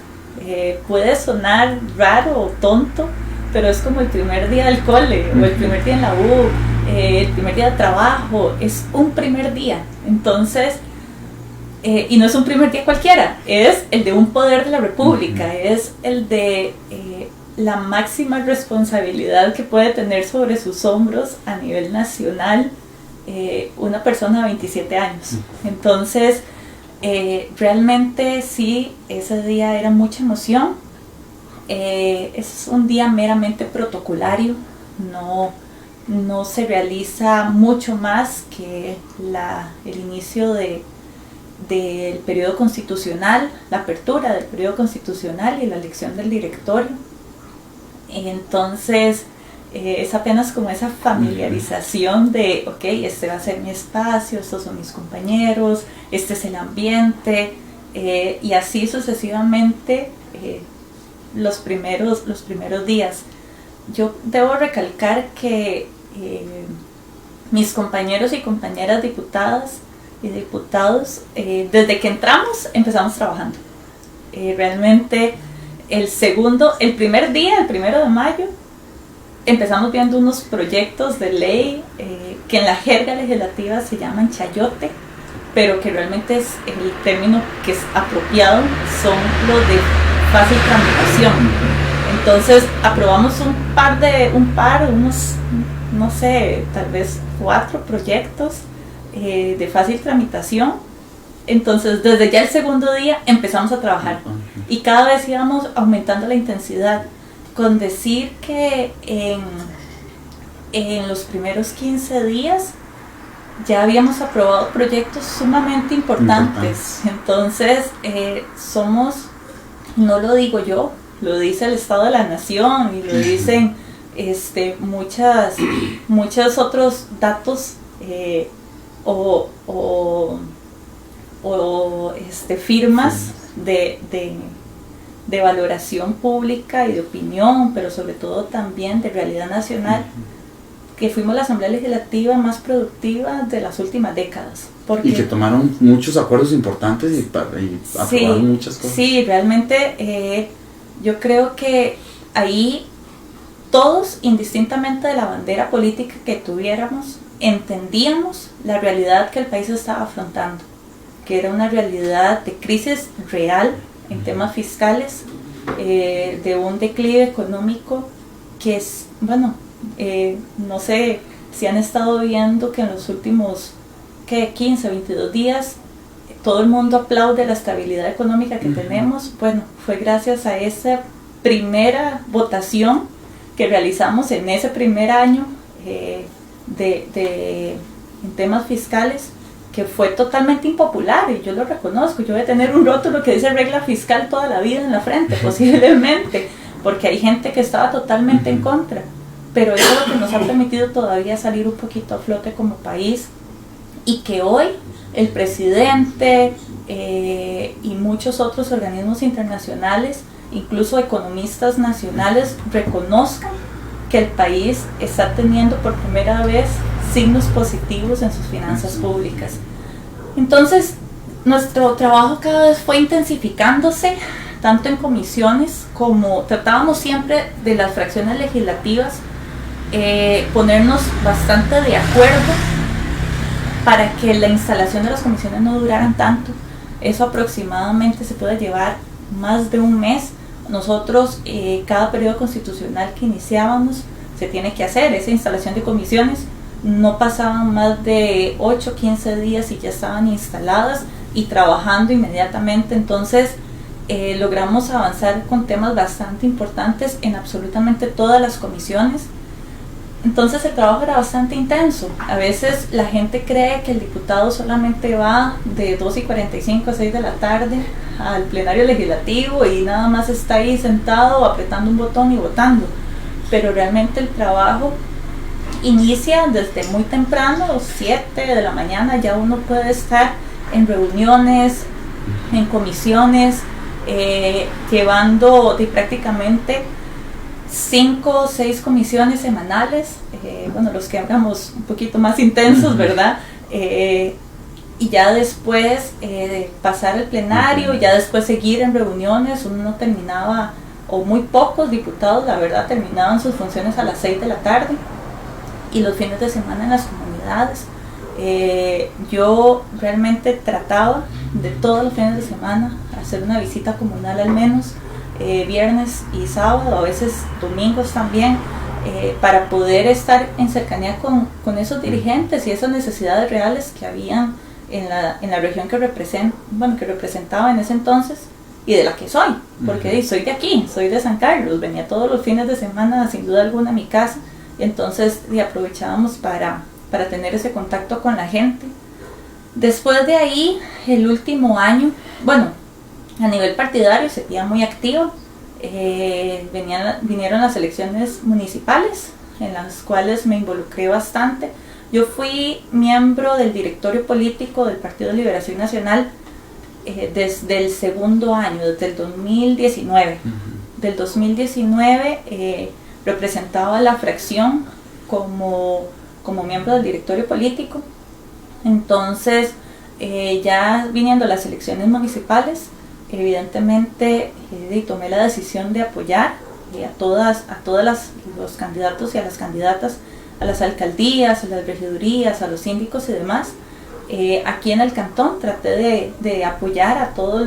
Puede sonar raro o tonto, pero es como el primer día del cole, o el primer día en la U, el primer día de trabajo, es un primer día. Entonces, y no es un primer día cualquiera, es el de un poder de la República, es el de la máxima responsabilidad que puede tener sobre sus hombros a nivel nacional una persona de 27 años. Entonces, realmente sí, ese día era mucha emoción. Es un día meramente protocolario, no se realiza mucho más que el inicio del periodo constitucional, la apertura del periodo constitucional y la elección del directorio. Entonces, es apenas como esa familiarización de, ok, este va a ser mi espacio, estos son mis compañeros, este es el ambiente, y así sucesivamente. Los primeros días. Yo debo recalcar que mis compañeros y compañeras diputadas y diputados, desde que entramos, empezamos trabajando. Realmente el primer día, el 1 de mayo, empezamos viendo unos proyectos de ley que en la jerga legislativa se llaman chayote, pero que realmente es el término que es apropiado, son los de fácil tramitación. Entonces aprobamos unos, no sé, tal vez 4 proyectos de fácil tramitación. Entonces desde ya el segundo día empezamos a trabajar y cada vez íbamos aumentando la intensidad, con decir que en los primeros 15 días ya habíamos aprobado proyectos sumamente importantes. Entonces somos, no lo digo yo, lo dice el Estado de la Nación y lo dicen muchos otros datos firmas de valoración pública y de opinión, pero sobre todo también de realidad nacional, que fuimos la Asamblea Legislativa más productiva de las últimas décadas. Y que tomaron muchos acuerdos importantes y aprobaron muchas cosas. Sí, realmente yo creo que ahí todos, indistintamente de la bandera política que tuviéramos, entendíamos la realidad que el país estaba afrontando, que era una realidad de crisis real en temas fiscales, de un declive económico que es, bueno, no sé si han estado viendo que en los últimos 15, 22 días todo el mundo aplaude la estabilidad económica que tenemos. Bueno, fue gracias a esa primera votación que realizamos en ese primer año en temas fiscales, que fue totalmente impopular, y yo lo reconozco. Yo voy a tener un rótulo que dice regla fiscal toda la vida en la frente, posiblemente, porque hay gente que estaba totalmente en contra, pero eso es lo que nos ha permitido todavía salir un poquito a flote como país, y que hoy el presidente y muchos otros organismos internacionales, incluso economistas nacionales, reconozcan que el país está teniendo por primera vez signos positivos en sus finanzas públicas. Entonces, nuestro trabajo cada vez fue intensificándose, tanto en comisiones como tratábamos siempre de las fracciones legislativas, ponernos bastante de acuerdo para que la instalación de las comisiones no duraran tanto. Eso aproximadamente se puede llevar más de un mes. Nosotros, cada periodo constitucional que iniciábamos, se tiene que hacer esa instalación de comisiones. No pasaban más de 8 o 15 días y ya estaban instaladas y trabajando inmediatamente. Entonces logramos avanzar con temas bastante importantes en absolutamente todas las comisiones. Entonces el trabajo era bastante intenso. A veces la gente cree que el diputado solamente va de 2:45 a 6 de la tarde al plenario legislativo y nada más está ahí sentado apretando un botón y votando. Pero realmente el trabajo inicia desde muy temprano, 7 de la mañana, ya uno puede estar en reuniones, en comisiones, llevando prácticamente 5 o 6 comisiones semanales, bueno, los que hagamos un poquito más intensos, ¿verdad? Y ya después pasar al plenario, ya después seguir en reuniones. Uno no terminaba, o muy pocos diputados, la verdad, terminaban sus funciones a las 6 de la tarde, y los fines de semana en las comunidades. Yo realmente trataba de todos los fines de semana hacer una visita comunal al menos, viernes y sábado, a veces domingos también, para poder estar en cercanía con esos dirigentes y esas necesidades reales que habían en la región que representaba en ese entonces y de la que soy, porque soy de aquí, soy de San Carlos, venía todos los fines de semana sin duda alguna a mi casa, y entonces aprovechábamos para tener ese contacto con la gente. Después de ahí, el último año, bueno, a nivel partidario seguía muy activo. Vinieron las elecciones municipales, en las cuales me involucré bastante. Yo fui miembro del directorio político del Partido de Liberación Nacional desde el segundo año, desde el 2019. Del 2019 representaba la fracción como miembro del directorio político. Entonces, ya viniendo las elecciones municipales, evidentemente tomé la decisión de apoyar a todos los candidatos y a las candidatas a las alcaldías, a las regidurías, a los síndicos y demás. Aquí en el cantón traté de apoyar a todos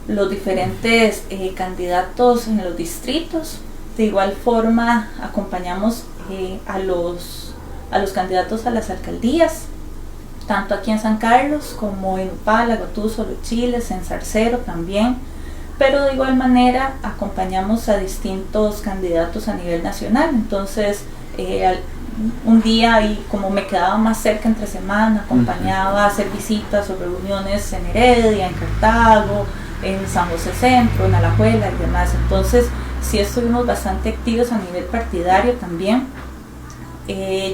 los diferentes candidatos en los distritos. De igual forma acompañamos a los candidatos a las alcaldías, tanto aquí en San Carlos como en Upala, Gotuso, Los Chiles, en Zarcero también, pero de igual manera acompañamos a distintos candidatos a nivel nacional. Entonces un día, y como me quedaba más cerca entre semana, acompañaba a hacer visitas o reuniones en Heredia, en Cartago, en San José Centro, en Alajuela y demás. Entonces sí estuvimos bastante activos a nivel partidario también.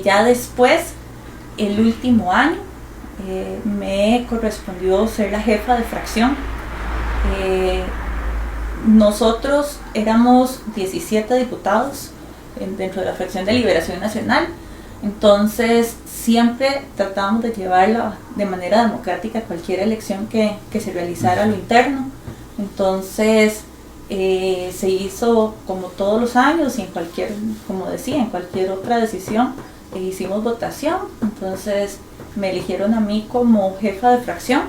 Ya después, el último año, me correspondió ser la jefa de fracción. Nosotros éramos 17 diputados dentro de la fracción de Liberación Nacional. Entonces siempre tratábamos de llevarla de manera democrática cualquier elección que se realizara a lo interno. Entonces se hizo como todos los años, y como decía, en cualquier otra decisión hicimos votación. Entonces me eligieron a mí como jefa de fracción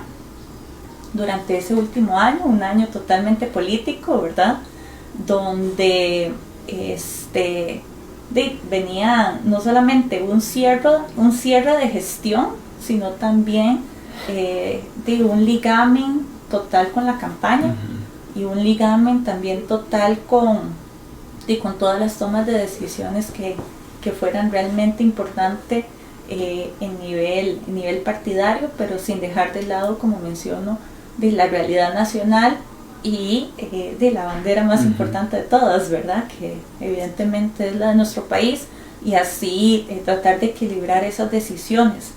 durante ese último año, un año totalmente político, ¿verdad? Donde venía no solamente un cierre de gestión, sino también un ligamen total con la campaña, y un ligamen también total con todas las tomas de decisiones que fueran realmente importantes en nivel partidario, pero sin dejar de lado, como menciono, de la realidad nacional y de la bandera más importante de todas, ¿verdad? Que evidentemente es la de nuestro país, y así tratar de equilibrar esas decisiones.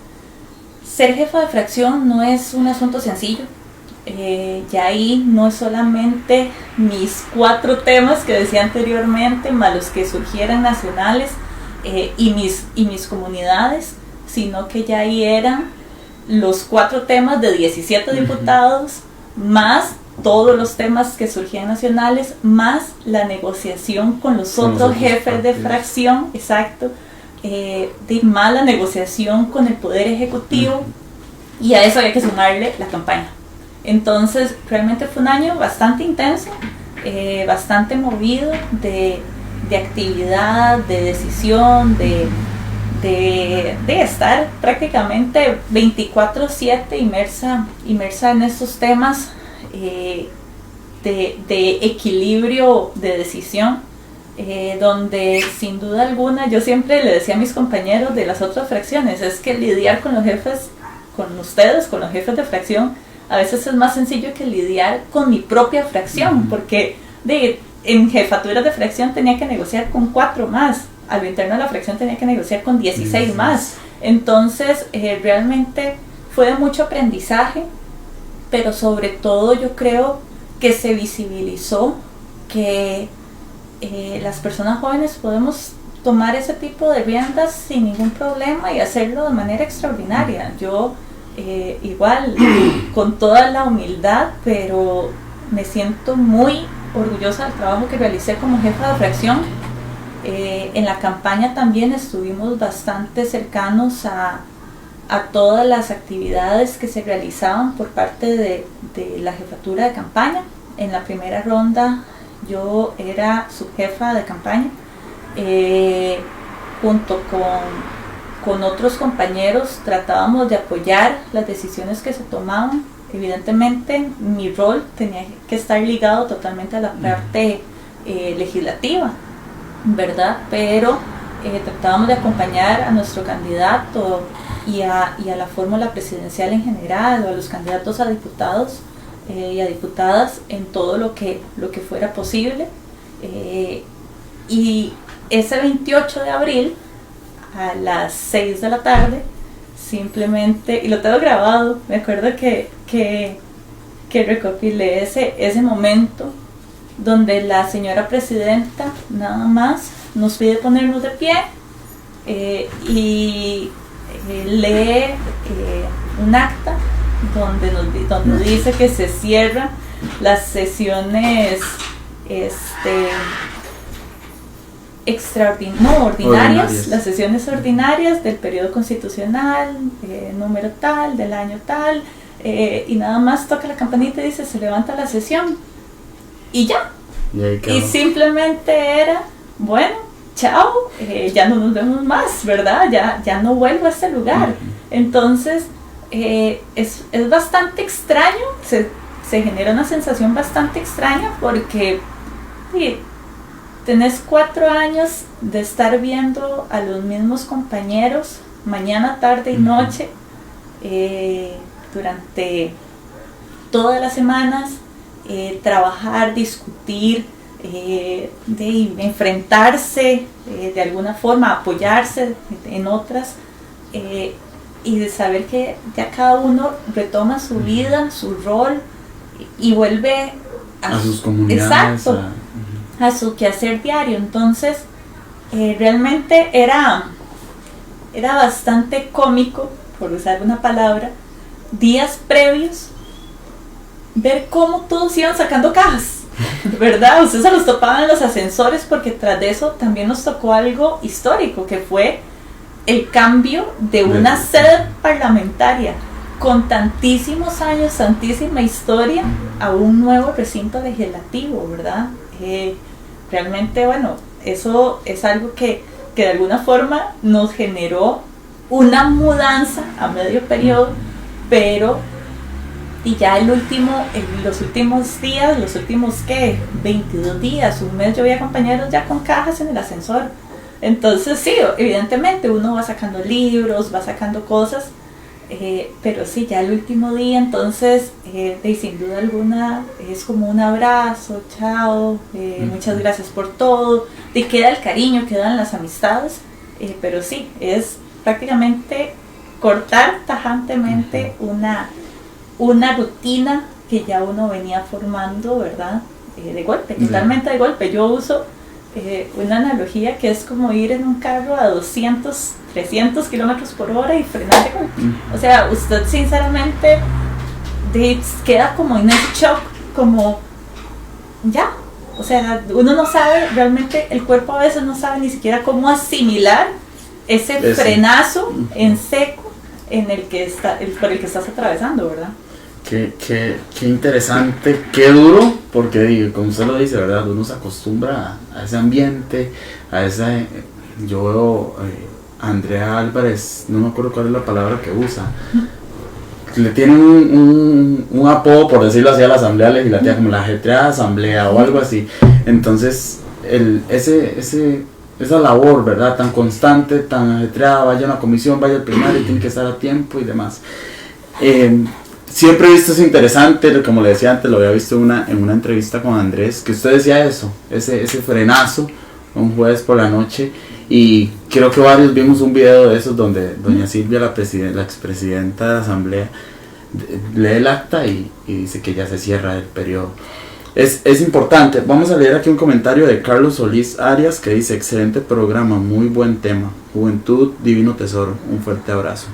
ser jefa de fracción no es un asunto sencillo. Ya ahí no es solamente mis 4 temas que decía anteriormente, más los que surgieran nacionales y mis comunidades, sino que ya ahí eran los 4 temas de 17 diputados, más todos los temas que surgían nacionales, más la negociación con los otros jefes de fracción, exacto, más la negociación con el Poder Ejecutivo, y a eso había que sumarle la campaña. Entonces realmente fue un año bastante intenso, bastante movido de actividad, de decisión, de estar prácticamente 24/7 inmersa en estos temas de equilibrio de decisión, donde sin duda alguna yo siempre le decía a mis compañeros de las otras fracciones, es que lidiar con los jefes, con ustedes, con los jefes de fracción, a veces es más sencillo que lidiar con mi propia fracción, porque en jefaturas de fracción tenía que negociar con 4 más, a lo interno de la fracción tenía que negociar con 16 más. Entonces realmente fue de mucho aprendizaje, pero sobre todo yo creo que se visibilizó que las personas jóvenes podemos tomar ese tipo de riendas sin ningún problema y hacerlo de manera extraordinaria. Yo igual, con toda la humildad, pero me siento muy orgullosa del trabajo que realicé como jefa de fracción. En la campaña también estuvimos bastante cercanos a todas las actividades que se realizaban por parte de la jefatura de campaña. En la primera ronda yo era subjefa de campaña, junto con otros compañeros tratábamos de apoyar las decisiones que se tomaban. Evidentemente mi rol tenía que estar ligado totalmente a la parte legislativa, ¿verdad? Pero tratábamos de acompañar a nuestro candidato y a la fórmula presidencial en general, o a los candidatos a diputados y a diputadas en todo lo que fuera posible. Y ese 28 de abril a las 6 de la tarde, simplemente, y lo tengo grabado, me acuerdo que recopilé ese momento donde la señora presidenta nada más nos pide ponernos de pie y lee un acta donde dice que se cierran las sesiones ordinarias, las sesiones ordinarias del periodo constitucional, número tal, del año tal, y nada más toca la campanita y dice se levanta la sesión y ya, y simplemente era bueno, chao, ya no nos vemos más, ¿verdad? Ya no vuelvo a este lugar. Entonces es bastante extraño, se genera una sensación bastante extraña porque tenés 4 años de estar viendo a los mismos compañeros mañana, tarde y noche durante todas las semanas, trabajar, discutir, de enfrentarse de alguna forma, apoyarse en otras, y de saber que ya cada uno retoma su vida, su rol y vuelve a sus comunidades, exacto, a su quehacer diario. Entonces realmente era bastante cómico, por usar una palabra, días previos ver cómo todos iban sacando cajas, ¿verdad? Ustedes se los topaban en los ascensores, porque tras de eso también nos tocó algo histórico, que fue el cambio de una sede parlamentaria con tantísimos años, tantísima historia, a un nuevo recinto legislativo, ¿verdad? Realmente, bueno, eso es algo que de alguna forma nos generó una mudanza a medio periodo, pero y ya los últimos días, los últimos 22 días, un mes, yo veía compañeros ya con cajas en el ascensor. Entonces sí, evidentemente uno va sacando libros, va sacando cosas, pero sí, ya el último día, entonces sin duda alguna es como un abrazo, chao, muchas gracias por todo, y queda el cariño, quedan las amistades, pero sí, es prácticamente cortar tajantemente una rutina que ya uno venía formando, ¿verdad? De golpe, totalmente de golpe. Yo uso una analogía que es como ir en un carro a 200, 300 kilómetros por hora y frenar de golpe. O sea, usted sinceramente queda como en ese shock, como ya. O sea, uno no sabe, realmente el cuerpo a veces no sabe ni siquiera cómo asimilar ese frenazo en seco en el que por el que estás atravesando, ¿verdad? Qué interesante, qué duro, porque como usted lo dice, ¿verdad? Uno se acostumbra a ese ambiente, yo veo a Andrea Álvarez, no me acuerdo cuál es la palabra que usa, le tienen un apodo, por decirlo así, a la asamblea legislativa, como la ajetreada asamblea o algo así. Entonces, esa labor, ¿verdad? Tan constante, tan ajetreada, vaya a una comisión, vaya al plenario, tiene que estar a tiempo y demás. Siempre he visto eso interesante, como le decía antes, lo había visto en una entrevista con Andrés, que usted decía eso, ese frenazo, un jueves por la noche, y creo que varios vimos un video de esos donde doña Silvia, la expresidenta de la asamblea, lee el acta y dice que ya se cierra el periodo. Es importante. Vamos a leer aquí un comentario de Carlos Solís Arias que dice: excelente programa, muy buen tema, juventud, divino tesoro, un fuerte abrazo.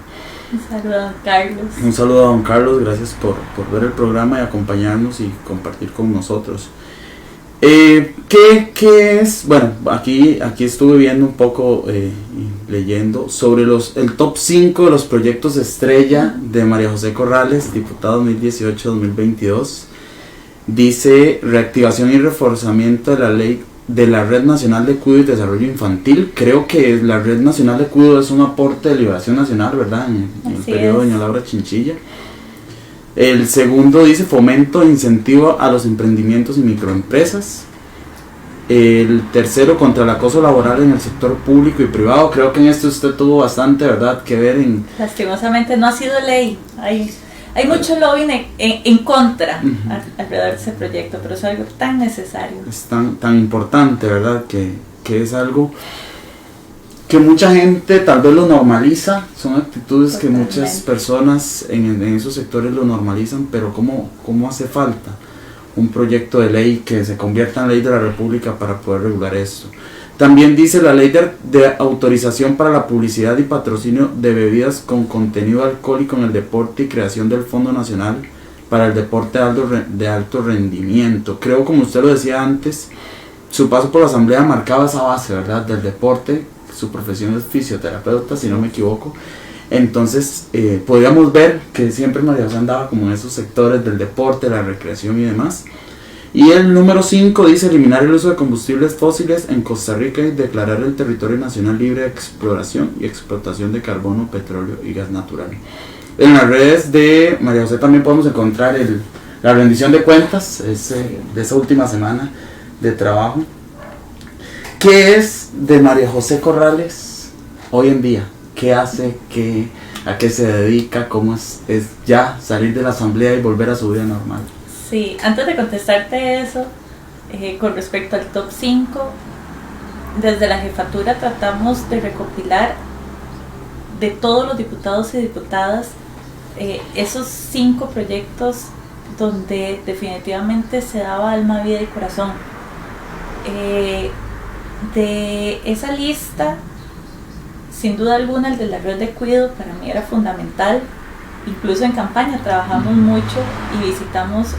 Un saludo a don Carlos. Un saludo a don Carlos, gracias por ver el programa y acompañarnos y compartir con nosotros. ¿Qué es? Bueno, aquí estuve viendo un poco, leyendo sobre el top 5 de los proyectos estrella de María José Corrales, diputada 2018-2022. Dice: reactivación y reforzamiento de la ley de la Red Nacional de Cuidado y Desarrollo Infantil. Creo que la Red Nacional de Cuidado es un aporte de Liberación Nacional, ¿verdad? En el periodo de doña Laura Chinchilla. El segundo dice: fomento e incentivo a los emprendimientos y microempresas. El tercero: contra el acoso laboral en el sector público y privado. Creo que en esto usted tuvo bastante, ¿verdad?, que ver en... Lastimosamente no ha sido ley. Hay mucho lobbying en contra alrededor de ese proyecto, pero es algo tan necesario. Es tan importante, ¿verdad?, que es algo que mucha gente tal vez lo normaliza. Son actitudes que muchas personas en esos sectores lo normalizan, pero ¿cómo hace falta un proyecto de ley que se convierta en ley de la República para poder regular esto? También dice: la ley de autorización para la publicidad y patrocinio de bebidas con contenido alcohólico en el deporte y creación del Fondo Nacional para el Deporte de Alto Rendimiento. Creo, como usted lo decía antes, su paso por la asamblea marcaba esa base, ¿verdad?, del deporte. Su profesión es fisioterapeuta, si no me equivoco. Entonces, podríamos ver que siempre María José andaba como en esos sectores del deporte, la recreación y demás. Y el número 5 dice: eliminar el uso de combustibles fósiles en Costa Rica y declarar el territorio nacional libre de exploración y explotación de carbono, petróleo y gas natural. En las redes de María José también podemos encontrar la rendición de cuentas de esa última semana de trabajo. ¿Qué es de María José Corrales hoy en día? ¿Qué hace? ¿A qué se dedica? ¿Cómo es ya salir de la asamblea y volver a su vida normal? Sí, antes de contestarte eso, con respecto al top 5, desde la jefatura tratamos de recopilar de todos los diputados y diputadas esos 5 proyectos donde definitivamente se daba alma, vida y corazón. De esa lista, sin duda alguna, el de la red de cuidado para mí era fundamental. Incluso en campaña trabajamos mucho y visitamos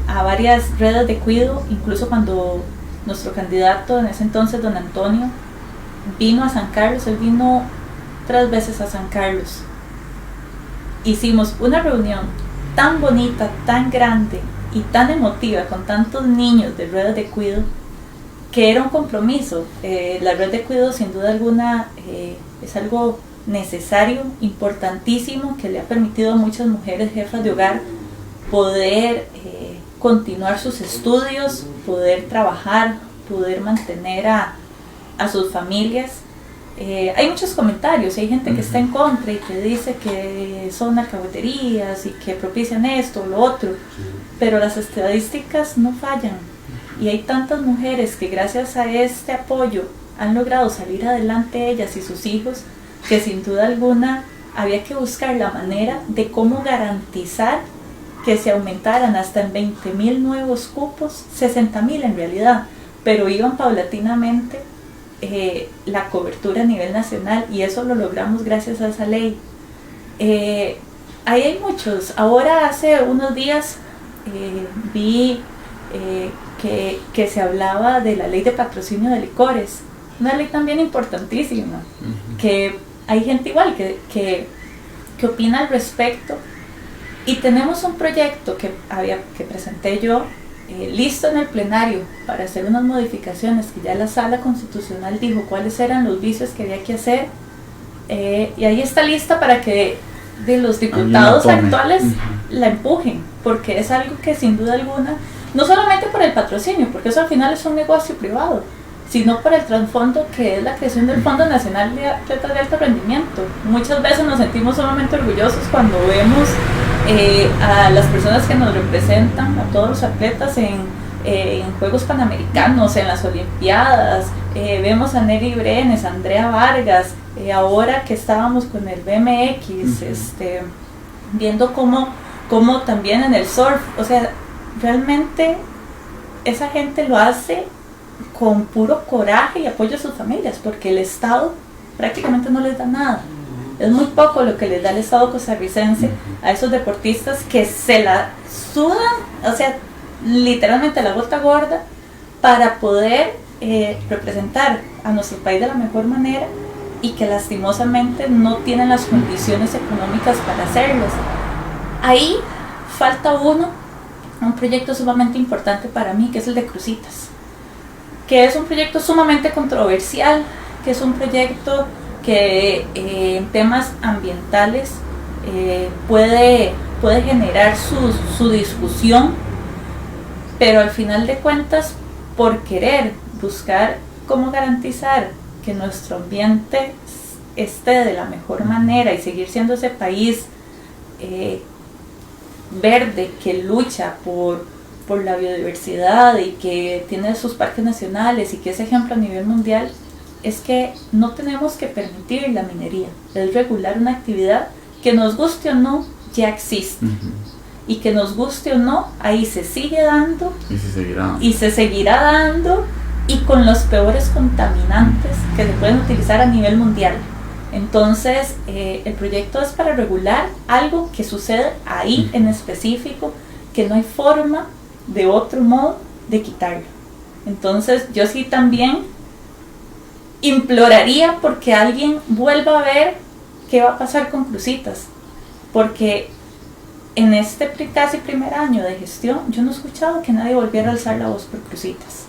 a varias redes de cuidado. Incluso cuando nuestro candidato en ese entonces, don Antonio, vino a San Carlos, él vino 3 veces a San Carlos. Hicimos una reunión tan bonita, tan grande y tan emotiva con tantos niños de redes de cuidado, que era un compromiso. La red de cuidado, sin duda alguna, es algo necesario, importantísimo, que le ha permitido a muchas mujeres jefas de hogar poder continuar sus estudios, poder trabajar, poder mantener a sus familias. Hay muchos comentarios, hay gente que está en contra y que dice que son alcahueterías y que propician esto o lo otro, pero las estadísticas no fallan. Y hay tantas mujeres que gracias a este apoyo han logrado salir adelante, ellas y sus hijos, que sin duda alguna había que buscar la manera de cómo garantizar que se aumentaran hasta en 20.000 nuevos cupos, 60.000 en realidad, pero iban paulatinamente la cobertura a nivel nacional, y eso lo logramos gracias a esa ley. Ahí hay muchos. Ahora hace unos días vi que se hablaba de la ley de patrocinio de licores, una ley también importantísima, que hay gente igual que opina al respecto, y tenemos un proyecto que presenté yo, listo en el plenario para hacer unas modificaciones, que ya la sala constitucional dijo cuáles eran los vicios que había que hacer, y ahí está lista para que de los diputados actuales la empujen, porque es algo que sin duda alguna, no solamente por el patrocinio, porque eso al final es un negocio privado, sino por el trasfondo que es la creación del Fondo Nacional de Atletas de Alto Rendimiento. Muchas veces nos sentimos sumamente orgullosos cuando vemos a las personas que nos representan, a todos los atletas en Juegos Panamericanos, en las Olimpiadas. Vemos a Neri Brenes, a Andrea Vargas, ahora que estábamos con el BMX, viendo cómo también en el surf, o sea, realmente esa gente lo hace con puro coraje y apoyo a sus familias, porque el Estado prácticamente no les da nada. Es muy poco lo que les da el Estado costarricense a esos deportistas que se la sudan, o sea, literalmente la gota gorda, para poder representar a nuestro país de la mejor manera, y que lastimosamente no tienen las condiciones económicas para hacerlos. Ahí falta un proyecto sumamente importante para mí, que es el de Cruzitas, que es un proyecto sumamente controversial, que es un proyecto que en temas ambientales puede generar su discusión, pero al final de cuentas, por querer buscar cómo garantizar que nuestro ambiente esté de la mejor manera y seguir siendo ese país verde que lucha por la biodiversidad y que tiene sus parques nacionales y que es ejemplo a nivel mundial, es que no tenemos que permitir la minería, es regular una actividad que, nos guste o no, ya existe, y que nos guste o no, ahí se sigue dando y se seguirá dando, y con los peores contaminantes que se pueden utilizar a nivel mundial. Entonces el proyecto es para regular algo que sucede ahí en específico, que no hay forma de otro modo de quitarlo. Entonces yo sí también imploraría porque alguien vuelva a ver qué va a pasar con Cruzitas, porque en este casi primer año de gestión yo no he escuchado que nadie volviera a alzar la voz por Cruzitas,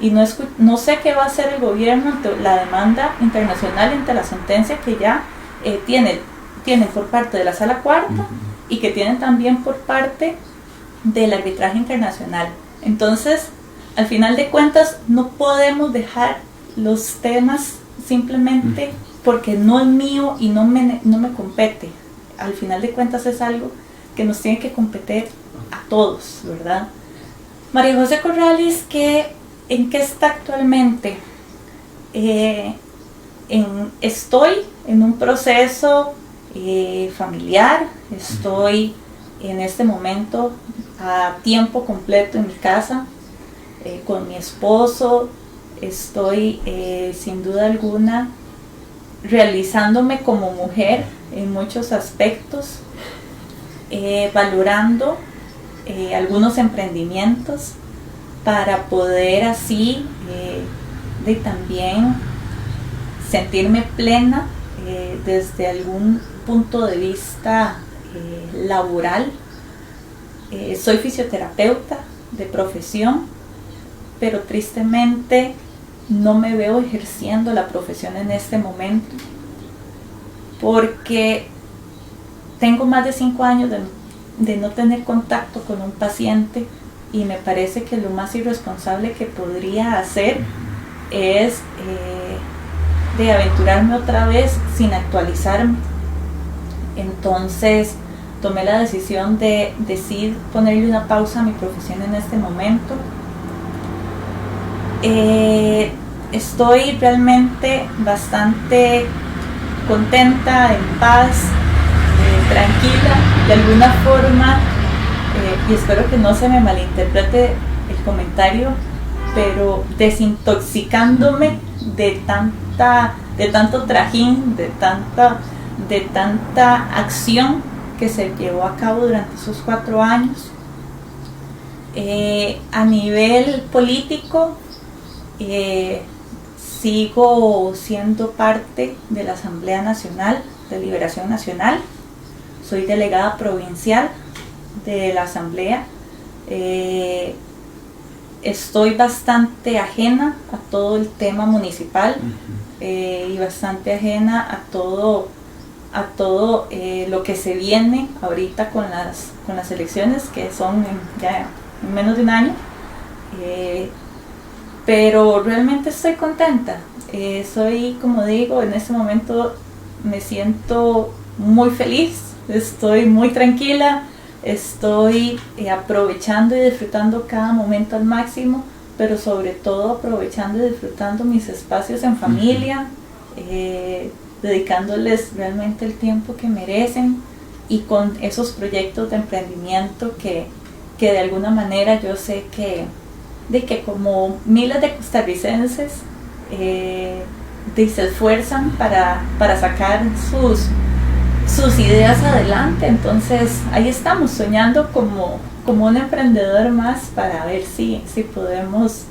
y no sé qué va a hacer el gobierno ante la demanda internacional, ante la sentencia que ya tienen por parte de la Sala Cuarta y que tienen también por parte del arbitraje internacional. Entonces, al final de cuentas, no podemos dejar los temas simplemente porque no es mío y no me compete. Al final de cuentas es algo que nos tiene que competir a todos, ¿verdad? María José Corrales, ¿en qué está actualmente? Estoy en un proceso familiar, estoy en este momento a tiempo completo en mi casa, con mi esposo, estoy sin duda alguna realizándome como mujer en muchos aspectos, valorando algunos emprendimientos para poder así de también sentirme plena desde algún punto de vista laboral. Soy fisioterapeuta de profesión, pero tristemente no me veo ejerciendo la profesión en este momento, porque tengo más de 5 años de no tener contacto con un paciente, y me parece que lo más irresponsable que podría hacer es de aventurarme otra vez sin actualizarme. Entonces tomé la decisión de decidir ponerle una pausa a mi profesión en este momento. Estoy realmente bastante contenta, en paz, tranquila, de alguna forma, y espero que no se me malinterprete el comentario, pero desintoxicándome de tanto trajín, de tanta acción que se llevó a cabo durante esos 4 años. A nivel político, sigo siendo parte de la Asamblea Nacional de Liberación Nacional. Soy delegada provincial de la Asamblea. Estoy bastante ajena a todo el tema municipal y bastante ajena a todo lo que se viene ahorita con las elecciones, que son ya en menos de un año. Pero realmente estoy contenta. Soy, como digo, en este momento me siento muy feliz, estoy muy tranquila, estoy aprovechando y disfrutando cada momento al máximo, pero sobre todo aprovechando y disfrutando mis espacios en familia, dedicándoles realmente el tiempo que merecen, y con esos proyectos de emprendimiento que de alguna manera yo sé que como miles de costarricenses se esfuerzan para sacar sus ideas adelante. Entonces ahí estamos soñando como un emprendedor más, para ver si podemos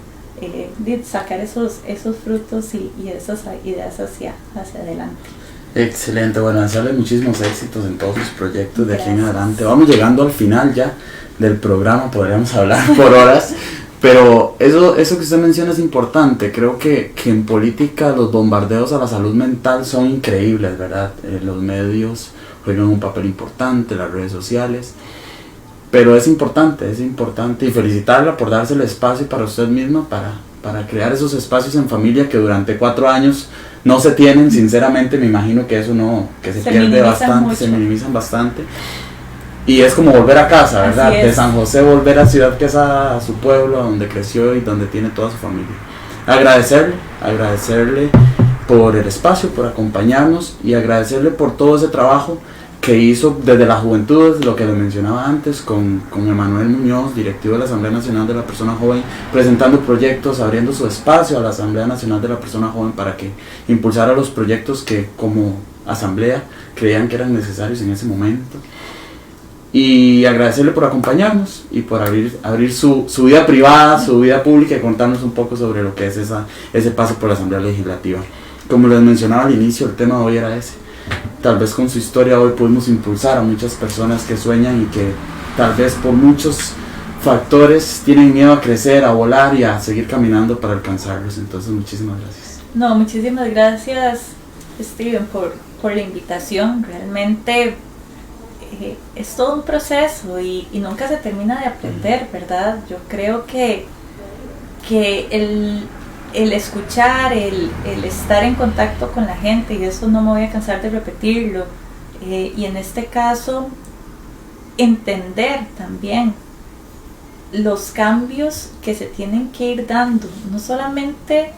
sacar esos frutos y esas ideas hacia adelante. Excelente, bueno, desearle muchísimos éxitos en todos sus proyectos de aquí en adelante. Vamos llegando al final ya del programa, podríamos hablar por horas, pero eso que usted menciona es importante. Creo que en política los bombardeos a la salud mental son increíbles, ¿verdad? Los medios juegan un papel importante, las redes sociales, pero es importante y felicitarla por darse el espacio para usted misma, para crear esos espacios en familia que durante 4 años no se tienen. Sinceramente me imagino que eso que se pierde bastante, se minimizan bastante. Y es como volver a casa, ¿verdad? De San José volver a Ciudad Quesada, a su pueblo, a donde creció y donde tiene toda su familia. Agradecerle por el espacio, por acompañarnos, y agradecerle por todo ese trabajo que hizo desde la juventud, lo que le mencionaba antes, con Emanuel Muñoz, directivo de la Asamblea Nacional de la Persona Joven, presentando proyectos, abriendo su espacio a la Asamblea Nacional de la Persona Joven para que impulsara los proyectos que como asamblea creían que eran necesarios en ese momento. Y agradecerle por acompañarnos y por abrir su vida privada, su vida pública, y contarnos un poco sobre lo que es ese paso por la Asamblea Legislativa. Como les mencionaba al inicio, el tema de hoy era ese. Tal vez con su historia hoy pudimos impulsar a muchas personas que sueñan y que tal vez por muchos factores tienen miedo a crecer, a volar y a seguir caminando para alcanzarlos. Entonces, muchísimas gracias. No, muchísimas gracias, Steven, por la invitación. Realmente es todo un proceso y nunca se termina de aprender, ¿verdad? Yo creo que el escuchar, el estar en contacto con la gente, y eso no me voy a cansar de repetirlo, y en este caso entender también los cambios que se tienen que ir dando, no solamente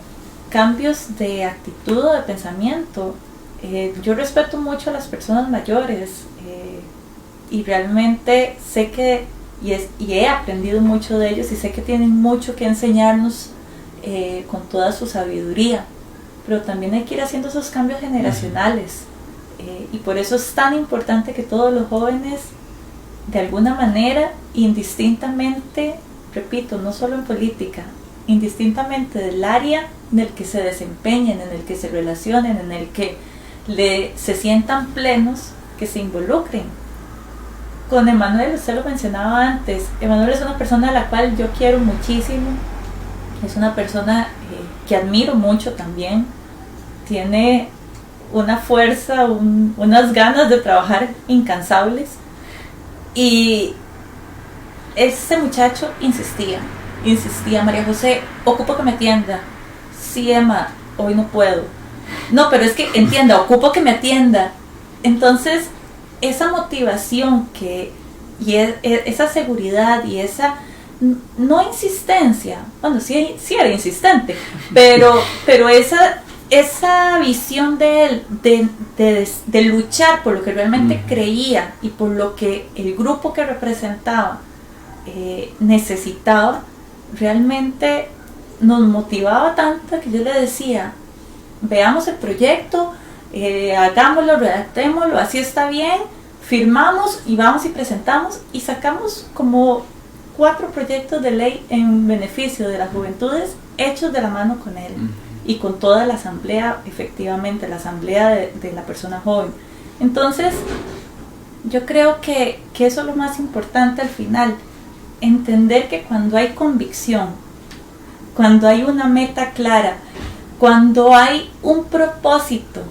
cambios de actitud o de pensamiento. Yo respeto mucho a las personas mayores, y realmente sé que y he aprendido mucho de ellos, y sé que tienen mucho que enseñarnos con toda su sabiduría, pero también hay que ir haciendo esos cambios generacionales, y por eso es tan importante que todos los jóvenes, de alguna manera, indistintamente, repito, no solo en política, indistintamente del área en el que se desempeñen, en el que se relacionen, en el que se sientan plenos, que se involucren. Con Emanuel, usted lo mencionaba antes, Emanuel es una persona a la cual yo quiero muchísimo, es una persona que admiro mucho también, tiene una fuerza, unas ganas de trabajar incansables, y ese muchacho insistía, María José, ocupo que me atienda. Sí, Emma, hoy no puedo. No, pero es que entienda, ocupo que me atienda. Entonces, esa motivación y esa seguridad y esa no insistencia, bueno, sí era insistente, pero esa visión de él, de luchar por lo que realmente creía y por lo que el grupo que representaba necesitaba, realmente nos motivaba tanto que yo le decía, veamos el proyecto, hagámoslo, redactémoslo, así está bien, firmamos y vamos y presentamos y sacamos como 4 proyectos de ley en beneficio de las juventudes hechos de la mano con él y con toda la asamblea, efectivamente, la asamblea de la persona joven. Entonces, yo creo que eso es lo más importante al final, entender que cuando hay convicción, cuando hay una meta clara, cuando hay un propósito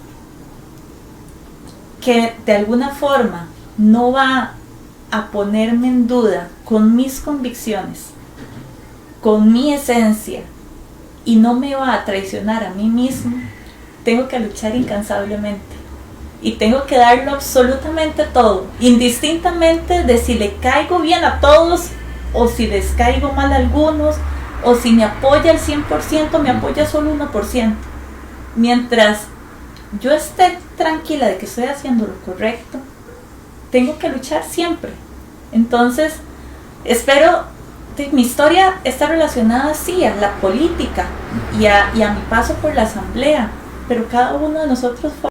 que de alguna forma no va a ponerme en duda con mis convicciones, con mi esencia, y no me va a traicionar a mí mismo, tengo que luchar incansablemente y tengo que darlo absolutamente todo, indistintamente de si le caigo bien a todos o si les caigo mal a algunos, o si me apoya el 100%, me apoya solo 1%. Mientras yo esté tranquila de que estoy haciendo lo correcto, tengo que luchar siempre. Entonces, espero que mi historia está relacionada sí a la política y a mi paso por la asamblea, pero cada uno de nosotros fue